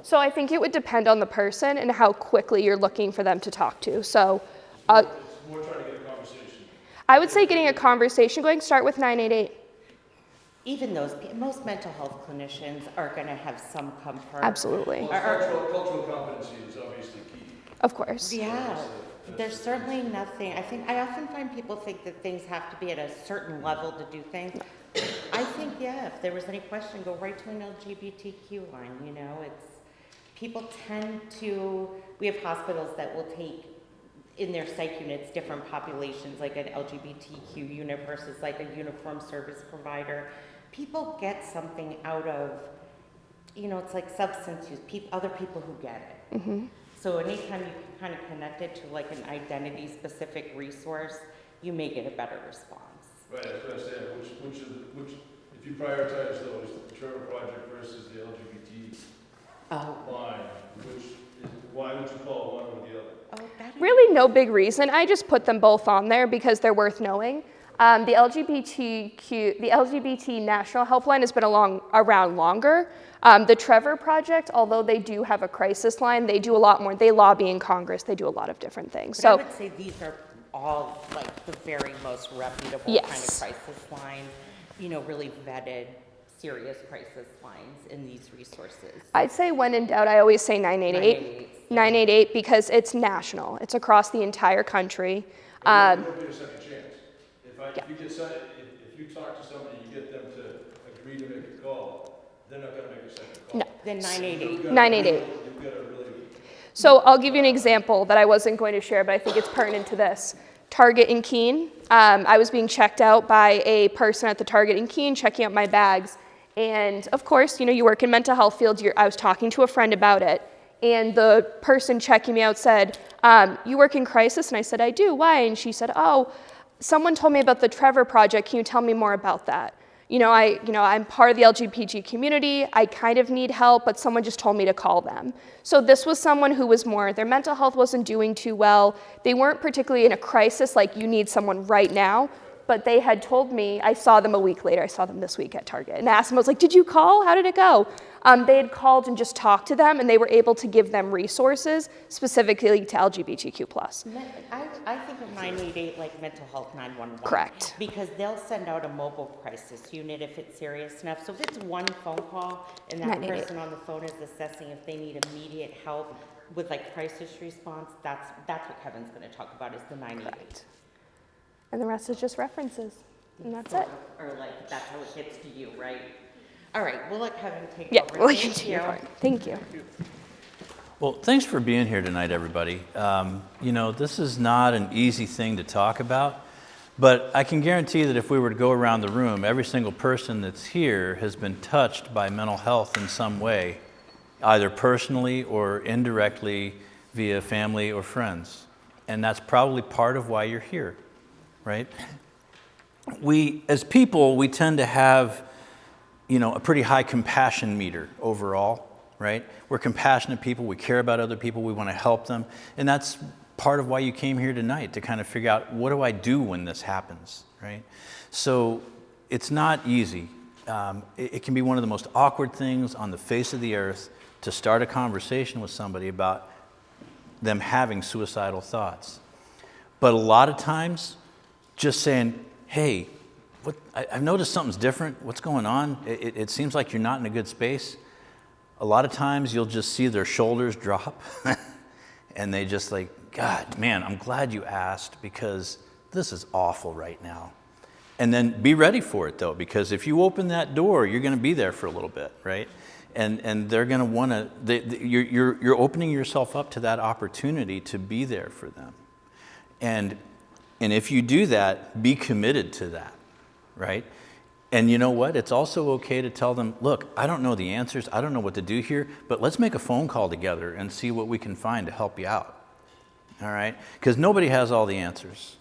So I think it would depend on the person and how quickly you're looking for them to talk to. So It's more trying to get a conversation. I would say getting a conversation going, start with 988. Even those, most mental health clinicians are going to have some comfort. Absolutely. Well, cultural competency is obviously key. Of course. Yeah, there's certainly nothing, I often find people think that things have to be at a certain level to do things. I think, yeah, if there was any question, go right to an LGBTQ line, you know, people tend to, we have hospitals that will take in their psych units different populations, like an LGBTQ unit versus like a uniform service provider. People get something out of, you know, it's like substance use, other people who get it. Mm-hmm. So anytime you can kind of connect it to like an identity-specific resource, you may get a better response. Right, that's what I said. Which, if you prioritize those, the Trevor Project versus the LGBT line, why would you call one over the other? Really no big reason. I just put them both on there because they're worth knowing. The LGBT National Helpline has been around longer. The Trevor Project, although they do have a crisis line, they do a lot more. They lobby in Congress. They do a lot of different things. But so I would say these are all like the very most reputable kind of crisis line, you know, really vetted, serious crisis lines in these resources. I'd say when in doubt, I always say 988. 988 because it's national. It's across the entire country. It'll be a second chance. If I if you get if you talk to somebody, you get them to agree to make a call, they're not gonna make a second call. No. Then 988. 988. You've gotta really. So I'll give you an example that I wasn't going to share, but I think it's pertinent to this. Target in Keene. I was being checked out by a person at the Target in Keene, checking out my bags. And of course, you work in mental health fields. I was talking to a friend about it. And the person checking me out said, you work in crisis? And I said, I do. Why? And she said, oh, someone told me about the Trevor Project. Can you tell me more about that? I'm part of the LGBT community. I kind of need help, but someone just told me to call them. So this was someone who was their mental health wasn't doing too well. They weren't particularly in a crisis, like you need someone right now, but they had told me, I saw them a week later, I saw them this week at Target, and asked them, I was like, did you call? How did it go? They had called and just talked to them, and they were able to give them resources specifically to LGBTQ+. I think of 988 like mental health 911. Correct. Because they'll send out a mobile crisis unit if it's serious enough. So if it's one phone call and that 988. person on the phone is assessing if they need immediate help with like crisis response, that's what Kevin's going to talk about is the 988. And the rest is just references, and that's it. Or like that's how it gets to you, right? All right, we'll let Kevin take Yeah, over. we'll Thank get to your you. part. Thank you. Well, thanks for being here tonight, everybody. This is not an easy thing to talk about, but I can guarantee that if we were to go around the room, every single person that's here has been touched by mental health in some way, either personally or indirectly via family or friends. And that's probably part of why you're here, right? As people, we tend to have a pretty high compassion meter overall, right? We're compassionate people, we care about other people, we want to help them. And that's part of why you came here tonight, to kind of figure out, what do I do when this happens, right? So it's not easy. It can be one of the most awkward things on the face of the earth to start a conversation with somebody about them having suicidal thoughts. But a lot of times, just saying, hey, I've noticed something's different. What's going on? It seems like you're not in a good space. A lot of times you'll just see their shoulders drop and they just like, God, man, I'm glad you asked because this is awful right now. And then be ready for it though, because if you open that door, you're going to be there for a little bit, right? And they're going to want to, you're opening yourself up to that opportunity to be there for them. And if you do that, be committed to that. Right? And you know what? It's also okay to tell them, look, I don't know the answers. I don't know what to do here, but let's make a phone call together and see what we can find to help you out. All right? Because nobody has all the answers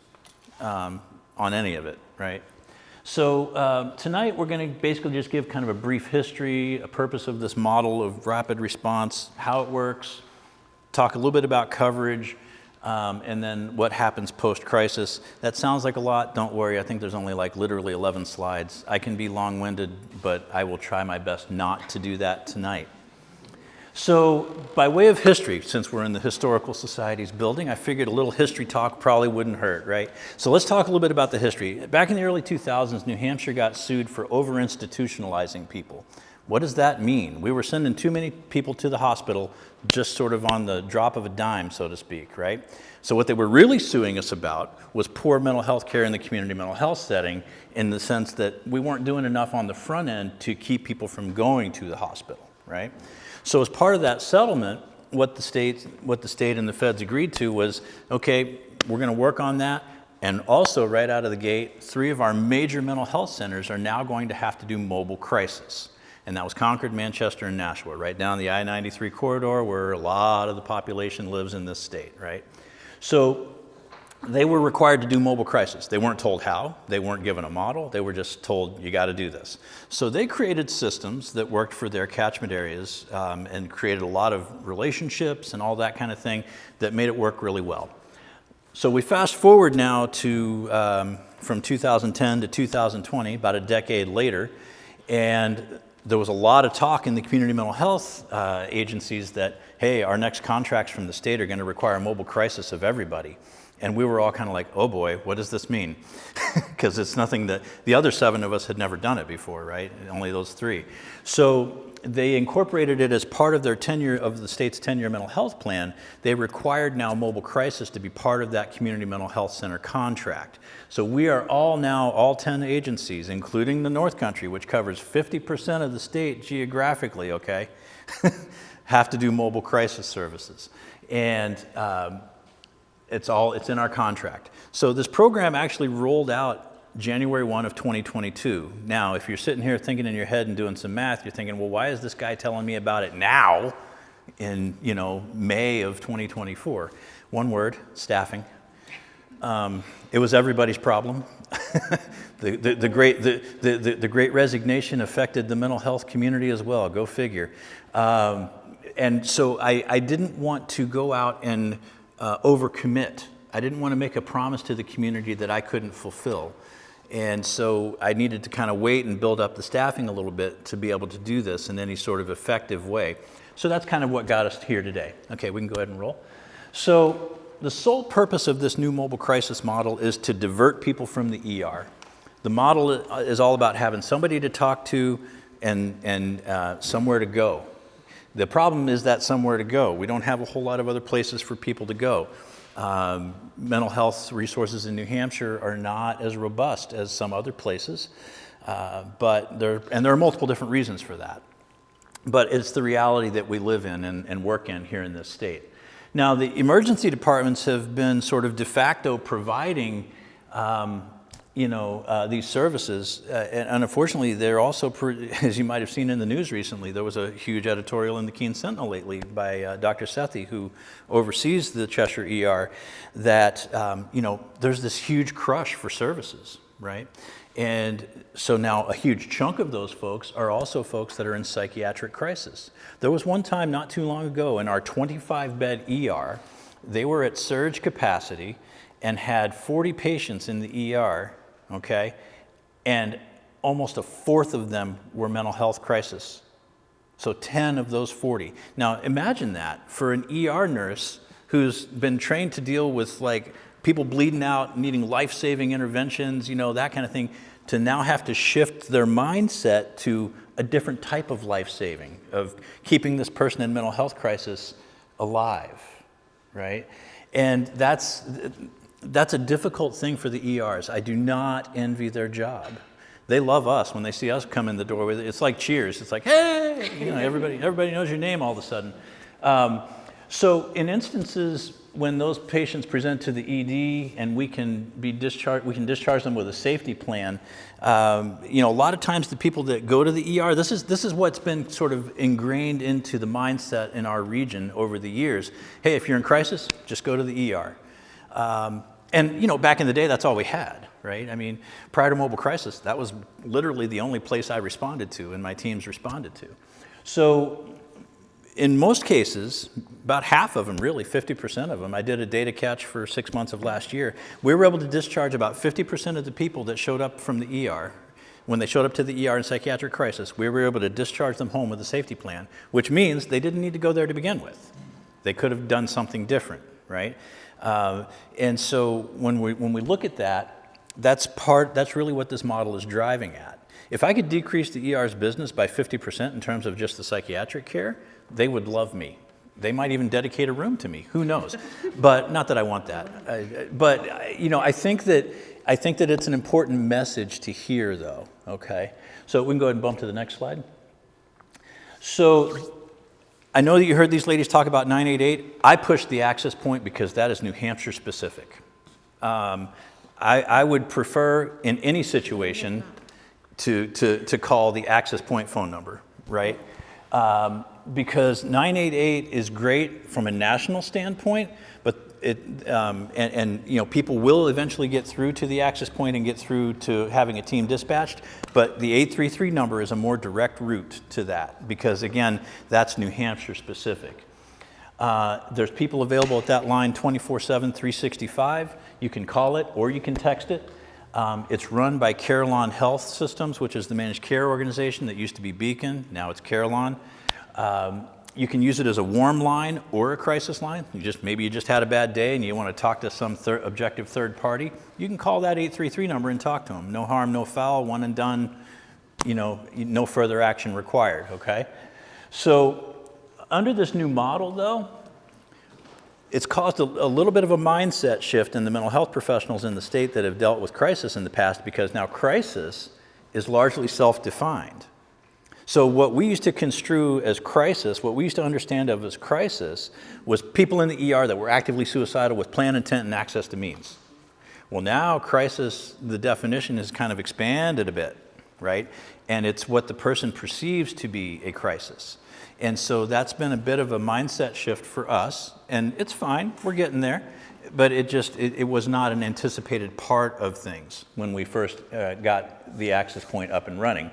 on any of it, right? So tonight we're going to basically just give kind of a brief history, a purpose of this model of rapid response, how it works, talk a little bit about coverage, and then what happens post-crisis. That sounds like a lot. Don't worry. I think there's only like literally 11 slides. I can be long-winded, but I will try my best not to do that tonight. So by way of history, since we're in the Historical Society's building, I figured a little history talk probably wouldn't hurt, right? So let's talk a little bit about the history. Back in the early 2000s, New Hampshire got sued for over-institutionalizing people. What does that mean? We were sending too many people to the hospital just sort of on the drop of a dime, so to speak, right? So what they were really suing us about was poor mental health care in the community mental health setting, in the sense that we weren't doing enough on the front end to keep people from going to the hospital, right? So as part of that settlement, what the state and the feds agreed to was, okay, we're going to work on that. And also, right out of the gate, 3 of our major mental health centers are now going to have to do mobile crisis. And that was Concord, Manchester, and Nashua, right down the I-93 corridor where a lot of the population lives in this state, right? So they were required to do mobile crisis. They weren't told how. They weren't given a model. They were just told, you got to do this. So they created systems that worked for their catchment areas and created a lot of relationships and all that kind of thing that made it work really well. So we fast forward now to from 2010 to 2020, about a decade later, and there was a lot of talk in the community mental health agencies that, hey, our next contracts from the state are going to require a mobile crisis of everybody. And we were all kind of like, oh boy, what does this mean? Because it's nothing that, the other 7 of us had never done it before, right? Only those 3. So they incorporated it as part of their tenure of the state's 10-year mental health plan. They required now mobile crisis to be part of that community mental health center contract. So we are all 10 agencies, including the North Country, which covers 50% of the state geographically, okay, have to do mobile crisis services. And it's in our contract. So this program actually rolled out January 1 of 2022. Now, if you're sitting here thinking in your head and doing some math, you're thinking, well, why is this guy telling me about it now in, May of 2024? One word, staffing. It was everybody's problem. The great resignation affected the mental health community as well, go figure. And so I didn't want to go out and overcommit. I didn't want to make a promise to the community that I couldn't fulfill. And so I needed to kind of wait and build up the staffing a little bit to be able to do this in any sort of effective way. So that's kind of what got us here today. Okay, we can go ahead and roll. So the sole purpose of this new mobile crisis model is to divert people from the ER. The model is all about having somebody to talk to and somewhere to go. The problem is that somewhere to go. We don't have a whole lot of other places for people to go. Mental health resources in New Hampshire are not as robust as some other places, but there are multiple different reasons for that. But it's the reality that we live in and work in here in this state. Now, the emergency departments have been sort of de facto providing these services. And unfortunately, they're also, as you might have seen in the news recently, there was a huge editorial in the Keene Sentinel lately by Dr. Sethi, who oversees the Cheshire ER, that, there's this huge crush for services, right? And so now a huge chunk of those folks are also folks that are in psychiatric crisis. There was one time not too long ago in our 25-bed ER, they were at surge capacity and had 40 patients in the ER, okay? And almost a fourth of them were mental health crisis. So 10 of those 40. Now imagine that for an ER nurse who's been trained to deal with like people bleeding out, needing life-saving interventions, that kind of thing, to now have to shift their mindset to a different type of life-saving, of keeping this person in mental health crisis alive, right? And that's a difficult thing for the ERs. I do not envy their job. They love us when they see us come in the door. It's like Cheers. It's like, hey, everybody knows your name all of a sudden. So in instances when those patients present to the ED and we can discharge them with a safety plan. A lot of times the people that go to the ER, this is what's been sort of ingrained into the mindset in our region over the years. Hey, if you're in crisis, just go to the ER. And back in the day, that's all we had, right? I mean, prior to mobile crisis, that was literally the only place I responded to and my teams responded to. So in most cases, about half of them, really 50% of them, I did a data catch for 6 months of last year, we were able to discharge about 50% of the people that showed up from the ER. When they showed up to the ER in psychiatric crisis, we were able to discharge them home with a safety plan, which means they didn't need to go there to begin with. They could have done something different, right? And so when we look at that, that's really what this model is driving at. If I could decrease the ER's business by 50% in terms of just the psychiatric care, they would love me. They might even dedicate a room to me. Who knows? But not that I want that. I think that it's an important message to hear, though. Okay. So we can go ahead and bump to the next slide. So I know that you heard these ladies talk about 988. I pushed the access point because that is New Hampshire specific. I would prefer in any situation to call the access point phone number, right? Because 988 is great from a national standpoint, but people will eventually get through to the access point and get through to having a team dispatched. But the 833 number is a more direct route to that because, again, that's New Hampshire specific. There's people available at that line 24/7, 365. You can call it or you can text it. It's run by Carillon Health Systems, which is the managed care organization that used to be Beacon. Now it's Carillon. You can use it as a warm line or a crisis line. Maybe you just had a bad day and you want to talk to some objective third party. You can call that 833 number and talk to them. No harm, no foul, one and done. No further action required. Okay. So under this new model, though, it's caused a little bit of a mindset shift in the mental health professionals in the state that have dealt with crisis in the past, because now crisis is largely self-defined. So what we used to construe as crisis, what we used to understand of as crisis, was people in the ER that were actively suicidal with plan, intent, and access to means. Well, now crisis, the definition is kind of expanded a bit, right? And it's what the person perceives to be a crisis. And so that's been a bit of a mindset shift for us, and it's fine, we're getting there, but it was not an anticipated part of things when we first got the access point up and running.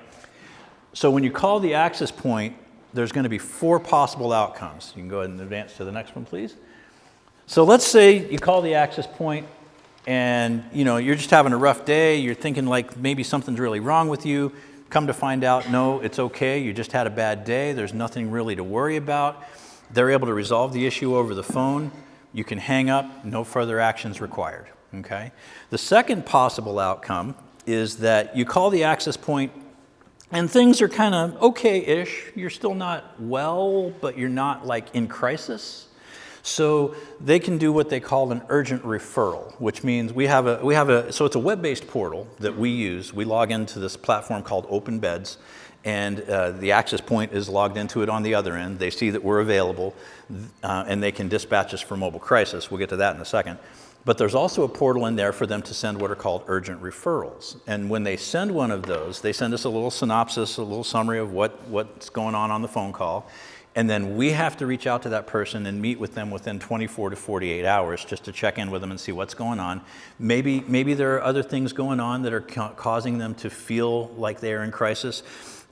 So when you call the access point, there's going to be 4 possible outcomes. You can go ahead and advance to the next one, please. So let's say you call the access point and you're just having a rough day, you're thinking like maybe something's really wrong with you. Come to find out, no, it's okay, you just had a bad day, there's nothing really to worry about. They're able to resolve the issue over the phone. You can hang up, no further actions required, okay? The second possible outcome is that you call the access point and things are kind of okay-ish. You're still not well, but you're not like in crisis. So they can do what they call an urgent referral, which means so it's a web-based portal that we use. We log into this platform called Open Beds, and the access point is logged into it on the other end. They see that we're available, and they can dispatch us for mobile crisis. We'll get to that in a second. But there's also a portal in there for them to send what are called urgent referrals. And when they send one of those, they send us a little synopsis, a little summary of what's going on the phone call. And then we have to reach out to that person and meet with them within 24 to 48 hours just to check in with them and see what's going on. Maybe there are other things going on that are causing them to feel like they're in crisis.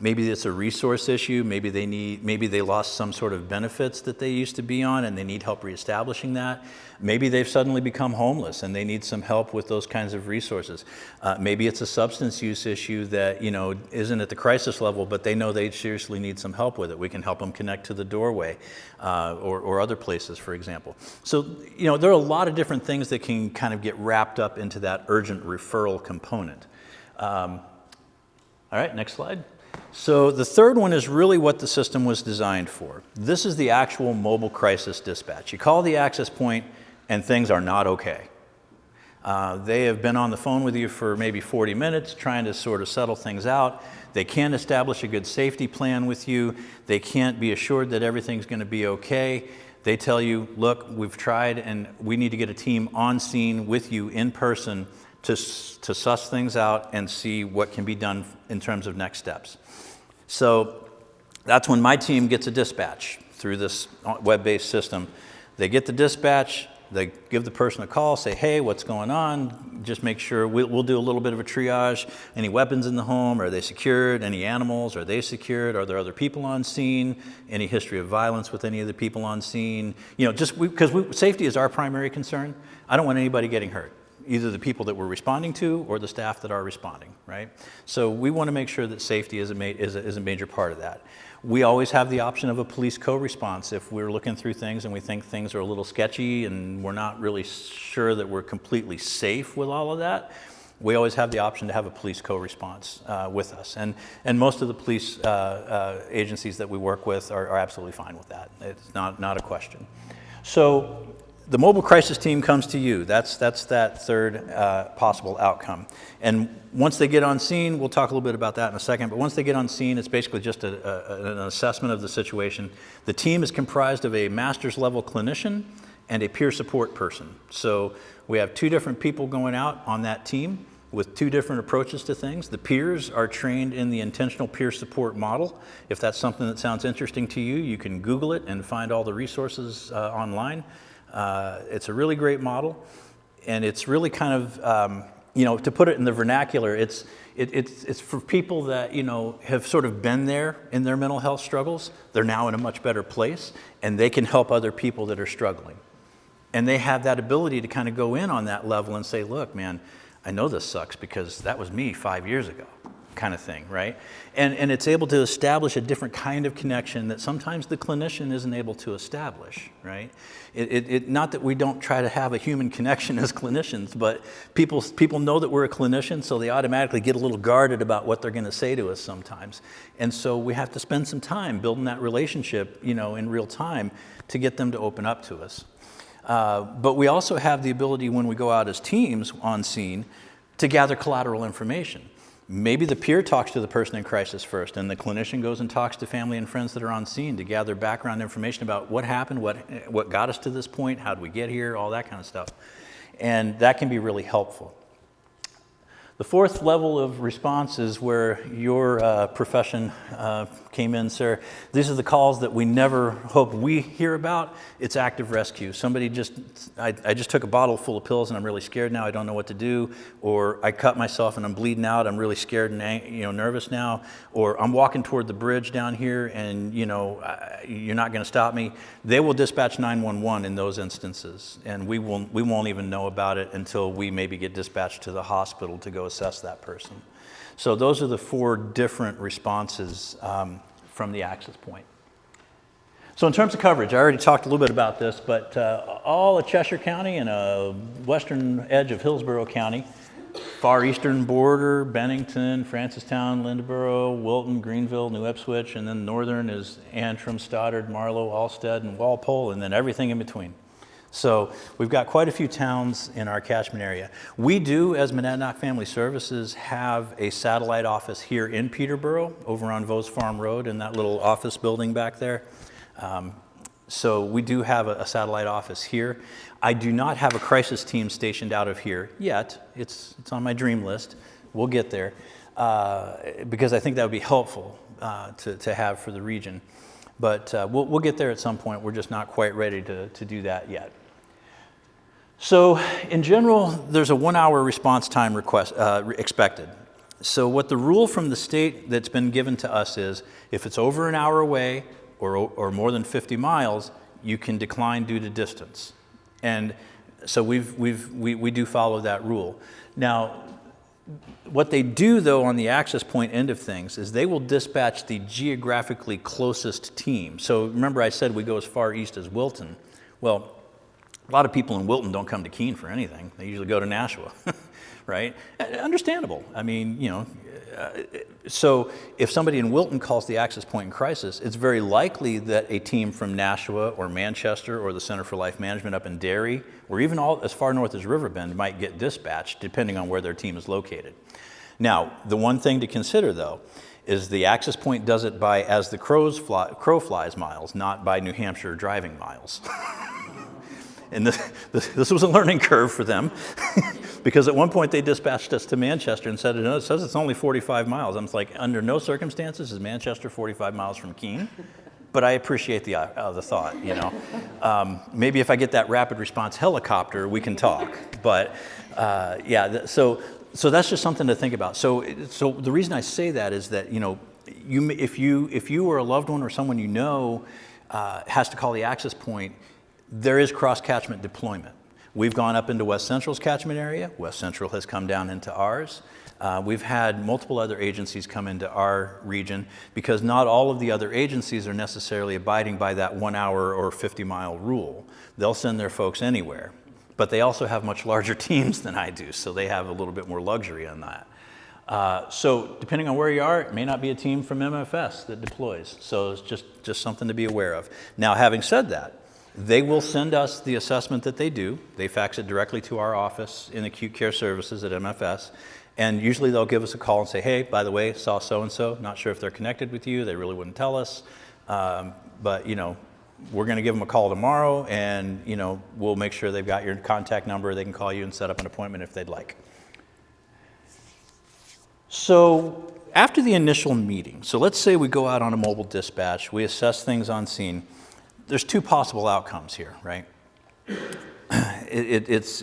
Maybe it's a resource issue. Maybe they lost some sort of benefits that they used to be on and they need help reestablishing that. Maybe they've suddenly become homeless and they need some help with those kinds of resources. Maybe it's a substance use issue that isn't at the crisis level, but they know they seriously need some help with it. We can help them connect to the doorway or other places, for example. So there are a lot of different things that can kind of get wrapped up into that urgent referral component. All right, next slide. So the third one is really what the system was designed for. This is the actual mobile crisis dispatch. You call the access point and things are not okay. They have been on the phone with you for maybe 40 minutes trying to sort of settle things out. They can't establish a good safety plan with you. They can't be assured that everything's going to be okay. They tell you, look, we've tried and we need to get a team on scene with you in person to suss things out and see what can be done in terms of next steps. So that's when my team gets a dispatch through this web-based system. They get the dispatch, they give the person a call, say, hey, what's going on? Just make sure, we'll do a little bit of a triage. Any weapons in the home? Are they secured? Any animals? Are they secured? Are there other people on scene? Any history of violence with any of the people on scene? Just because safety is our primary concern. I don't want anybody getting hurt, either the people that we're responding to or the staff that are responding, right? So we want to make sure that safety is a major part of that. We always have the option of a police co-response if we're looking through things and we think things are a little sketchy and we're not really sure that we're completely safe with all of that. We always have the option to have a police co-response with us. And most of the police agencies that we work with are absolutely fine with that. It's not a question. So the mobile crisis team comes to you. That's that third possible outcome. And once they get on scene, we'll talk a little bit about that in a second, but once they get on scene, it's basically just an assessment of the situation. The team is comprised of a master's level clinician and a peer support person. So we have 2 different people going out on that team with 2 different approaches to things. The peers are trained in the intentional peer support model. If that's something that sounds interesting to you, you can Google it and find all the resources online. It's a really great model, and it's really kind of, to put it in the vernacular, it's for people that, have sort of been there in their mental health struggles. They're now in a much better place, and they can help other people that are struggling. And they have that ability to kind of go in on that level and say, look, man, I know this sucks because that was me 5 years ago, kind of thing, right? And it's able to establish a different kind of connection that sometimes the clinician isn't able to establish, right? Not that we don't try to have a human connection as clinicians, but people know that we're a clinician, so they automatically get a little guarded about what they're going to say to us sometimes. And so we have to spend some time building that relationship, in real time to get them to open up to us. But we also have the ability when we go out as teams on scene to gather collateral information. Maybe the peer talks to the person in crisis first, and the clinician goes and talks to family and friends that are on scene to gather background information about what happened, what got us to this point, how did we get here, all that kind of stuff. And that can be really helpful. The fourth level of response is where your profession came in, sir. These are the calls that we never hope we hear about. It's active rescue. Somebody I just took a bottle full of pills and I'm really scared now, I don't know what to do. Or I cut myself and I'm bleeding out, I'm really scared and nervous now. Or I'm walking toward the bridge down here and you're not gonna stop me. They will dispatch 911 in those instances. And we won't even know about it until we maybe get dispatched to the hospital to go assess that person. So those are the 4 different responses from the access point. So in terms of coverage, I already talked a little bit about this, but all of Cheshire County and a western edge of Hillsborough County, far eastern border, Bennington, Francistown, Lindborough, Wilton, Greenville, New Ipswich, and then northern is Antrim, Stoddard, Marlow, Alstead, and Walpole, and then everything in between. So we've got quite a few towns in our catchment area. We do, as Monadnock Family Services, have a satellite office here in Peterborough, over on Vose Farm Road in that little office building back there. So we do have a satellite office here. I do not have a crisis team stationed out of here yet. It's on my dream list. We'll get there because I think that would be helpful to have for the region. But we'll get there at some point. We're just not quite ready to do that yet. So in general, there's a 1-hour response time expected. So what the rule from the state that's been given to us is, if it's over an hour away or more than 50 miles, you can decline due to distance. And so we do follow that rule. Now, what they do, though, on the access point end of things is they will dispatch the geographically closest team. So remember I said we go as far east as Wilton. Well, a lot of people in Wilton don't come to Keene for anything. They usually go to Nashua, right? Understandable. I mean, so if somebody in Wilton calls the access point in crisis, it's very likely that a team from Nashua or Manchester or the Center for Life Management up in Derry, or even as far north as Riverbend, might get dispatched depending on where their team is located. Now, the one thing to consider, though, is the access point does it by as the crow flies miles, not by New Hampshire driving miles. And this was a learning curve for them because at one point they dispatched us to Manchester and said, no, it says it's only 45 miles. I'm like, under no circumstances is Manchester 45 miles from Keene. But I appreciate the thought, Maybe if I get that rapid response helicopter, we can talk. But so that's just something to think about. So the reason I say that is that, if you or a loved one or someone has to call the access point, there is cross-catchment deployment. We've gone up into West Central's catchment area. West Central has come down into ours. We've had multiple other agencies come into our region because not all of the other agencies are necessarily abiding by that 1 hour or 50-mile rule. They'll send their folks anywhere, but they also have much larger teams than I do, so they have a little bit more luxury on that. So depending on where you are, it may not be a team from MFS that deploys. So it's just something to be aware of. Now, having said that, they will send us the assessment that they do. They fax it directly to our office in Acute Care Services at MFS. And usually they'll give us a call and say, hey, by the way, saw so-and-so. Not sure if they're connected with you. They really wouldn't tell us. But, we're going to give them a call tomorrow and, we'll make sure they've got your contact number. They can call you and set up an appointment if they'd like. So after the initial meeting, so let's say we go out on a mobile dispatch. We assess things on scene. There's 2 possible outcomes here, right? It's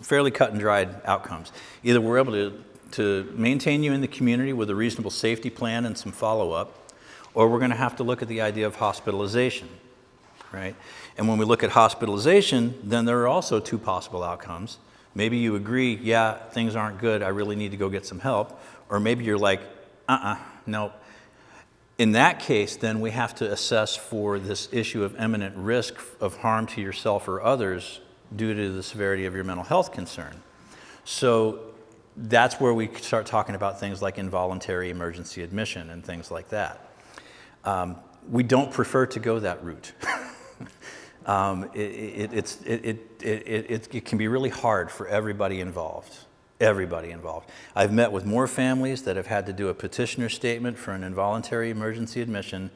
fairly cut and dried outcomes. Either we're able to maintain you in the community with a reasonable safety plan and some follow-up, or we're going to have to look at the idea of hospitalization, right? And when we look at hospitalization, then there are also 2 possible outcomes. Maybe you agree, yeah, things aren't good, I really need to go get some help. Or maybe you're like, no. In that case, then we have to assess for this issue of imminent risk of harm to yourself or others due to the severity of your mental health concern. So that's where we start talking about things like involuntary emergency admission and things like that. We don't prefer to go that route. It can be really hard for everybody involved. I've met with more families that have had to do a petitioner statement for an involuntary emergency admission,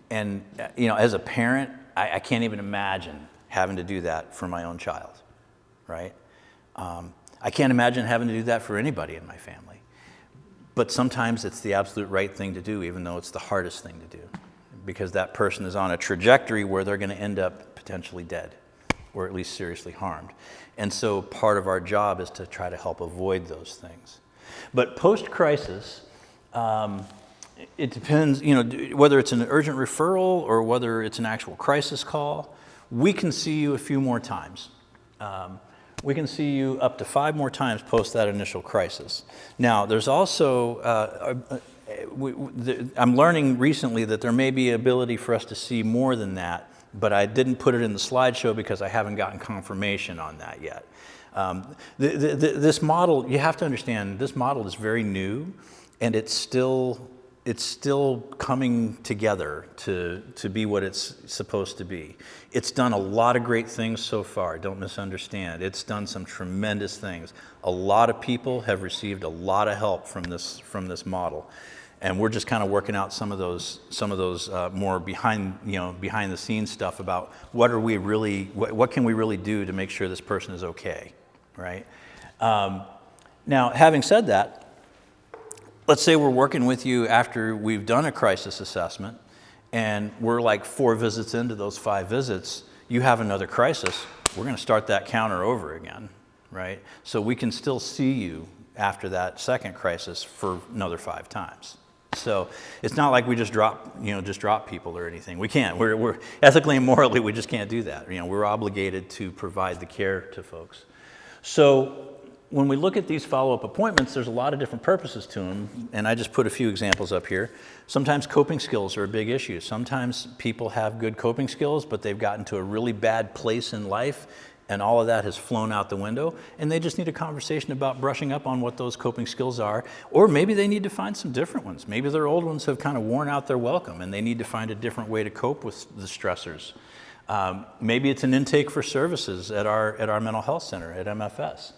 and as a parent, I can't even imagine having to do that for my own child, right? I can't imagine having to do that for anybody in my family. But sometimes it's the absolute right thing to do, even though it's the hardest thing to do, because that person is on a trajectory where they're going to end up potentially dead, or at least seriously harmed. And so part of our job is to try to help avoid those things. But post-crisis, it depends, whether it's an urgent referral or whether it's an actual crisis call, we can see you a few more times. We can see you up to 5 more times post that initial crisis. Now, there's also, I'm learning recently that there may be ability for us to see more than that, but I didn't put it in the slideshow because I haven't gotten confirmation on that yet. This model, you have to understand, this model is very new, and it's still coming together to be what it's supposed to be. It's done a lot of great things so far, don't misunderstand. It's done some tremendous things. A lot of people have received a lot of help from this model. And we're just kind of working out some of those more behind the scenes stuff about what can we really do to make sure this person is okay, right? Now, having said that, let's say we're working with you after we've done a crisis assessment, and we're like 4 visits into those 5 visits, you have another crisis, we're going to start that counter over again, right? So we can still see you after that second crisis for another 5 times. So it's not like we just drop people or anything. We can't. We're ethically and morally, we just can't do that. We're obligated to provide the care to folks. So when we look at these follow-up appointments, there's a lot of different purposes to them, and I just put a few examples up here. Sometimes coping skills are a big issue. Sometimes people have good coping skills, but they've gotten to a really bad place in life, and all of that has flown out the window, and they just need a conversation about brushing up on what those coping skills are, or maybe they need to find some different ones. Maybe their old ones have kind of worn out their welcome, and they need to find a different way to cope with the stressors. Maybe it's an intake for services at our mental health center at MFS.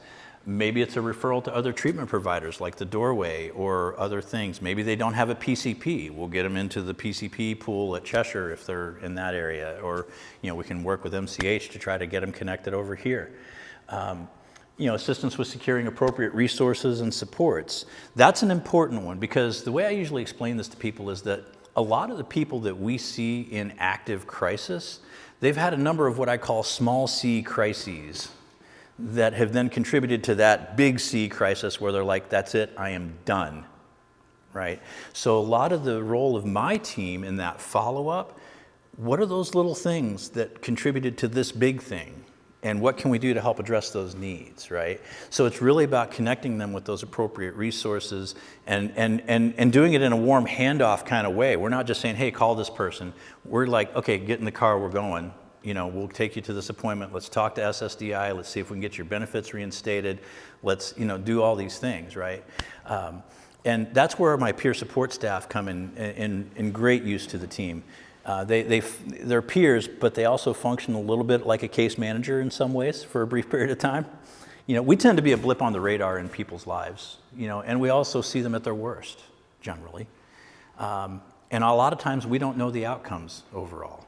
Maybe it's a referral to other treatment providers like the Doorway or other things. Maybe they don't have a PCP. We'll get them into the PCP pool at Cheshire if they're in that area, or we can work with MCH to try to get them connected over here. Assistance with securing appropriate resources and supports. That's an important one, because the way I usually explain this to people is that a lot of the people that we see in active crisis, they've had a number of what I call small c crises that have then contributed to that big C crisis where they're like, that's it, I am done, right? So a lot of the role of my team in that follow-up, what are those little things that contributed to this big thing? And what can we do to help address those needs, right? So it's really about connecting them with those appropriate resources and doing it in a warm handoff kind of way. We're not just saying, hey, call this person. We're like, okay, get in the car, we're going. We'll take you to this appointment. Let's talk to SSDI. Let's see if we can get your benefits reinstated. Let's, do all these things, right? And that's where my peer support staff come in great use to the team. They're peers, but they also function a little bit like a case manager in some ways for a brief period of time. We tend to be a blip on the radar in people's lives, and we also see them at their worst, generally. And a lot of times we don't know the outcomes overall.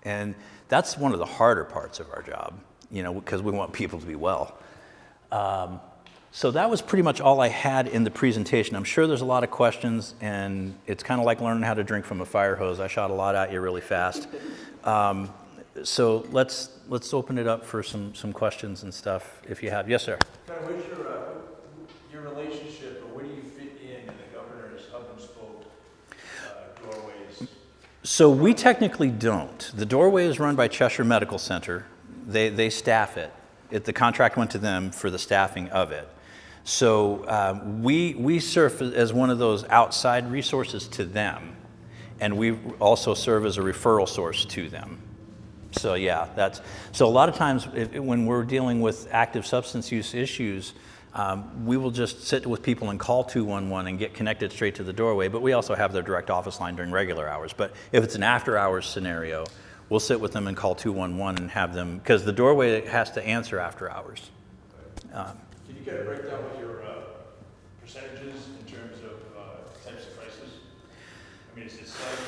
And that's one of the harder parts of our job, because we want people to be well. So that was pretty much all I had in the presentation. I'm sure there's a lot of questions, and it's kind of like learning how to drink from a fire hose. I shot a lot at you really fast. So let's open it up for some questions and stuff if you have. Yes, sir. Kind of what's your relationship, or where do you fit in the governor's hub and spoke doorways? So we technically don't. The Doorway is run by Cheshire Medical Center. They staff it. The contract went to them for the staffing of it. So we serve as one of those outside resources to them, and we also serve as a referral source to them. So yeah, so a lot of times when we're dealing with active substance use issues, we will just sit with people and call 211 and get connected straight to the doorway, but we also have their direct office line during regular hours. But if it's an after hours scenario, we'll sit with them and call 211 and have them, because the doorway has to answer after hours. Can you get a breakdown with your percentages in terms of types of crisis? I mean, is it sites,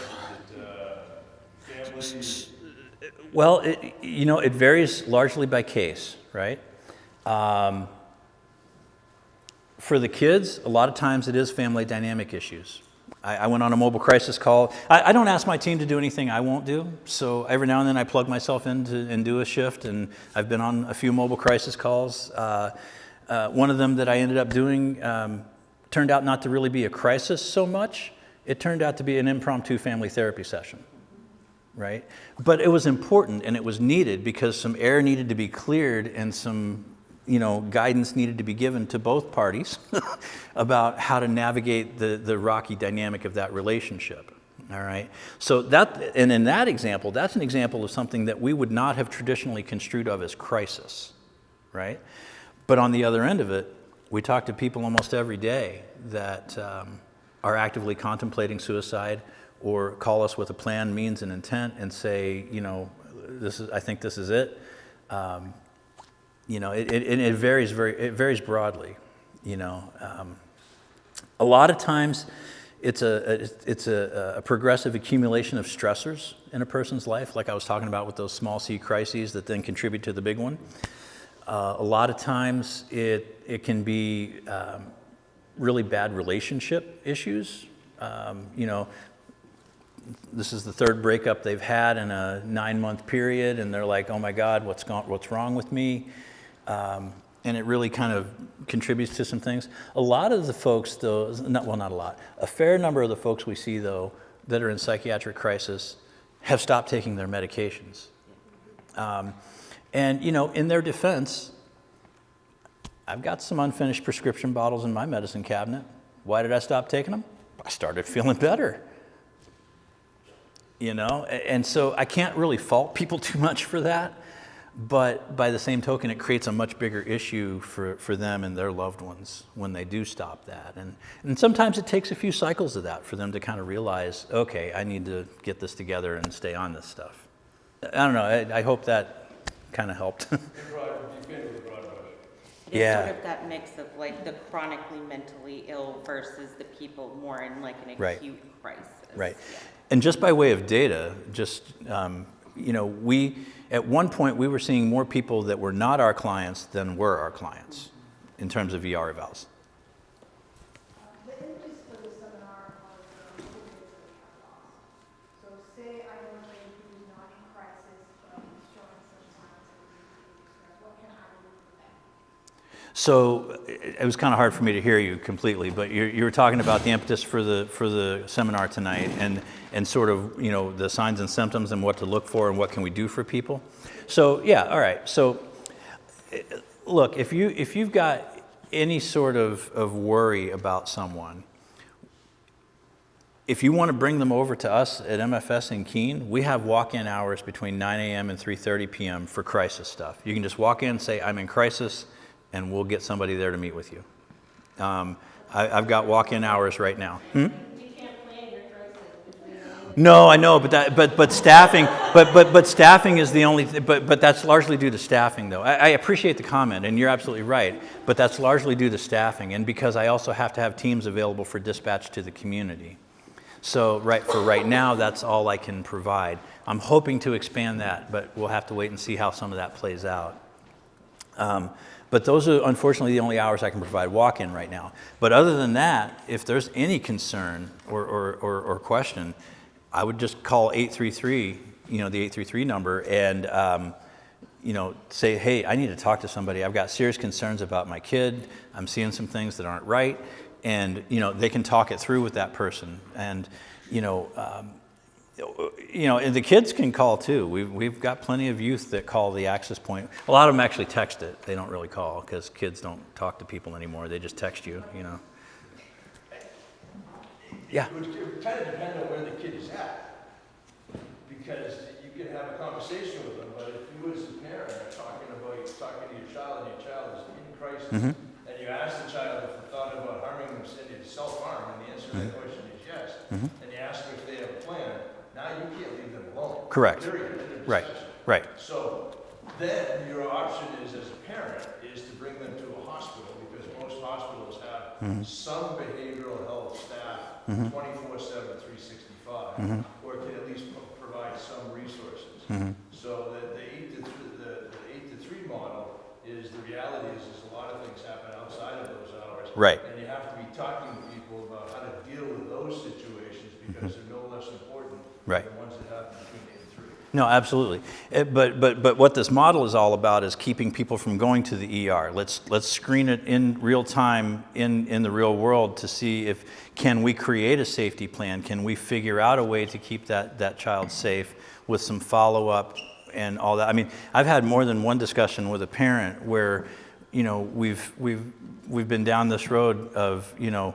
is it families? Well, it varies largely by case, right? For the kids, a lot of times it is family dynamic issues. I went on a mobile crisis call. I don't ask my team to do anything I won't do, so every now and then I plug myself in and do a shift, and I've been on a few mobile crisis calls. One of them that I ended up doing turned out not to really be a crisis so much. It turned out to be an impromptu family therapy session, right? But it was important and it was needed because some air needed to be cleared and some guidance needed to be given to both parties about how to navigate the rocky dynamic of that relationship. All right. So in that example, that's an example of something that we would not have traditionally construed of as crisis, right? But on the other end of it, we talk to people almost every day that are actively contemplating suicide or call us with a plan, means, and intent and say, I think this is it. It varies broadly. A lot of times, it's a progressive accumulation of stressors in a person's life, like I was talking about with those small C crises that then contribute to the big one. A lot of times, it can be really bad relationship issues. This is the third breakup they've had in a 9-month period, and they're like, "Oh my God, what's wrong with me?" And it really kind of contributes to some things. A lot of the folks, though, not a lot, a fair number of the folks we see, though, that are in psychiatric crisis have stopped taking their medications. And, in their defense, I've got some unfinished prescription bottles in my medicine cabinet. Why did I stop taking them? I started feeling better. And so I can't really fault people too much for that. But by the same token, it creates a much bigger issue for them and their loved ones when they do stop that. And sometimes it takes a few cycles of that for them to kind of realize, okay, I need to get this together and stay on this stuff. I don't know, I hope that kind of helped. It's sort of that mix of like the chronically mentally ill versus the people more in like an acute crisis. Right. Yeah. And just by way of data, we, at one point, we were seeing more people that were not our clients than were our clients in terms of ER evals. The images for the seminar are so say I know a lady who's not in crisis, but is showing some signs of what can I do for them? So it was kind of hard for me to hear you completely, but you were talking about the impetus for the seminar tonight and sort of, the signs and symptoms and what to look for and what can we do for people. So, yeah, all right. So, look, if you've got any sort of worry about someone, if you want to bring them over to us at MFS in Keene, we have walk-in hours between 9 a.m. and 3:30 p.m. for crisis stuff. You can just walk in and say, I'm in crisis, and we'll get somebody there to meet with you. I've got walk-in hours right now. You can't plan your crisis. No, I know, but staffing, but staffing is the only. But that's largely due to staffing, though. I appreciate the comment, and you're absolutely right. But that's largely due to staffing, and because I also have to have teams available for dispatch to the community. So right now, that's all I can provide. I'm hoping to expand that, but we'll have to wait and see how some of that plays out. But those are unfortunately the only hours I can provide walk-in right now. But other than that, if there's any concern or question, I would just call 833, the 833 number, and say, hey, I need to talk to somebody. I've got serious concerns about my kid. I'm seeing some things that aren't right, and they can talk it through with that person. And you know, and the kids can call too. We've got plenty of youth that call the access point. A lot of them actually text it. They don't really call because kids don't talk to people anymore. They just text you, you know. Yeah. It would kind of depend on where the kid is at, because you can have a conversation with them, but if you as a parent are talking to your child, and your child is in crisis, and you ask the child if they thought about harming themselves, self-harm, and the answer to that question is yes, and you ask them if they have a plan, now you can't leave them alone. Correct. Period. End of Right. discussion. Right. So then your option is, as a parent, is to bring them to a hospital, because most hospitals have some behavioral health staff 24/7, 365, or can at least provide some resources. So that the 8 to 3 model is, the reality is a lot of things happen outside of those hours. Right. And you have to be talking to people about how to deal with those situations, because they're no less important Right. than the ones that happen between 8 and 3. No, absolutely. But what this model is all about is keeping people from going to the ER. Let's screen it in real time in the real world to see if can we create a safety plan? Can we figure out a way to keep that child safe with some follow-up and all that? I mean, I've had more than one discussion with a parent where, you know, we've been down this road of, you know,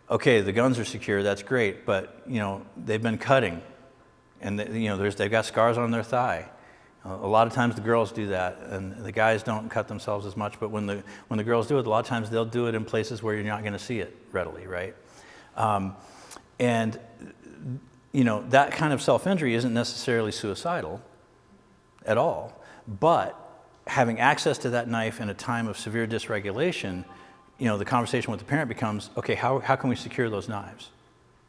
okay, the guns are secure, that's great, but, you know, they've been cutting. And you know, they've got scars on their thigh. A lot of times the girls do that, and the guys don't cut themselves as much. But when the girls do it, a lot of times they'll do it in places where you're not going to see it readily, right? And you know, that kind of self-injury isn't necessarily suicidal at all. But having access to that knife in a time of severe dysregulation, you know, the conversation with the parent becomes, okay, how can we secure those knives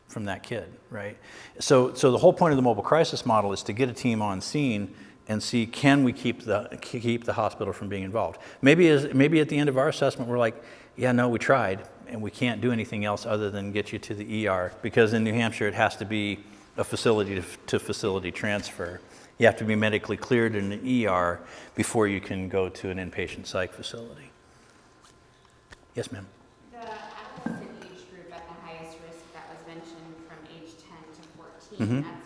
from that kid, right? So the whole point of the mobile crisis model is to get a team on scene and see, can we keep the hospital from being involved? Maybe at the end of our assessment we're like, yeah, no, we tried and we can't do anything else other than get you to the ER, because in New Hampshire it has to be a facility to facility transfer. You have to be medically cleared in an ER before you can go to an inpatient psych facility. Yes, ma'am. The adolescent age group at the highest risk that was mentioned from age 10 to 14, that's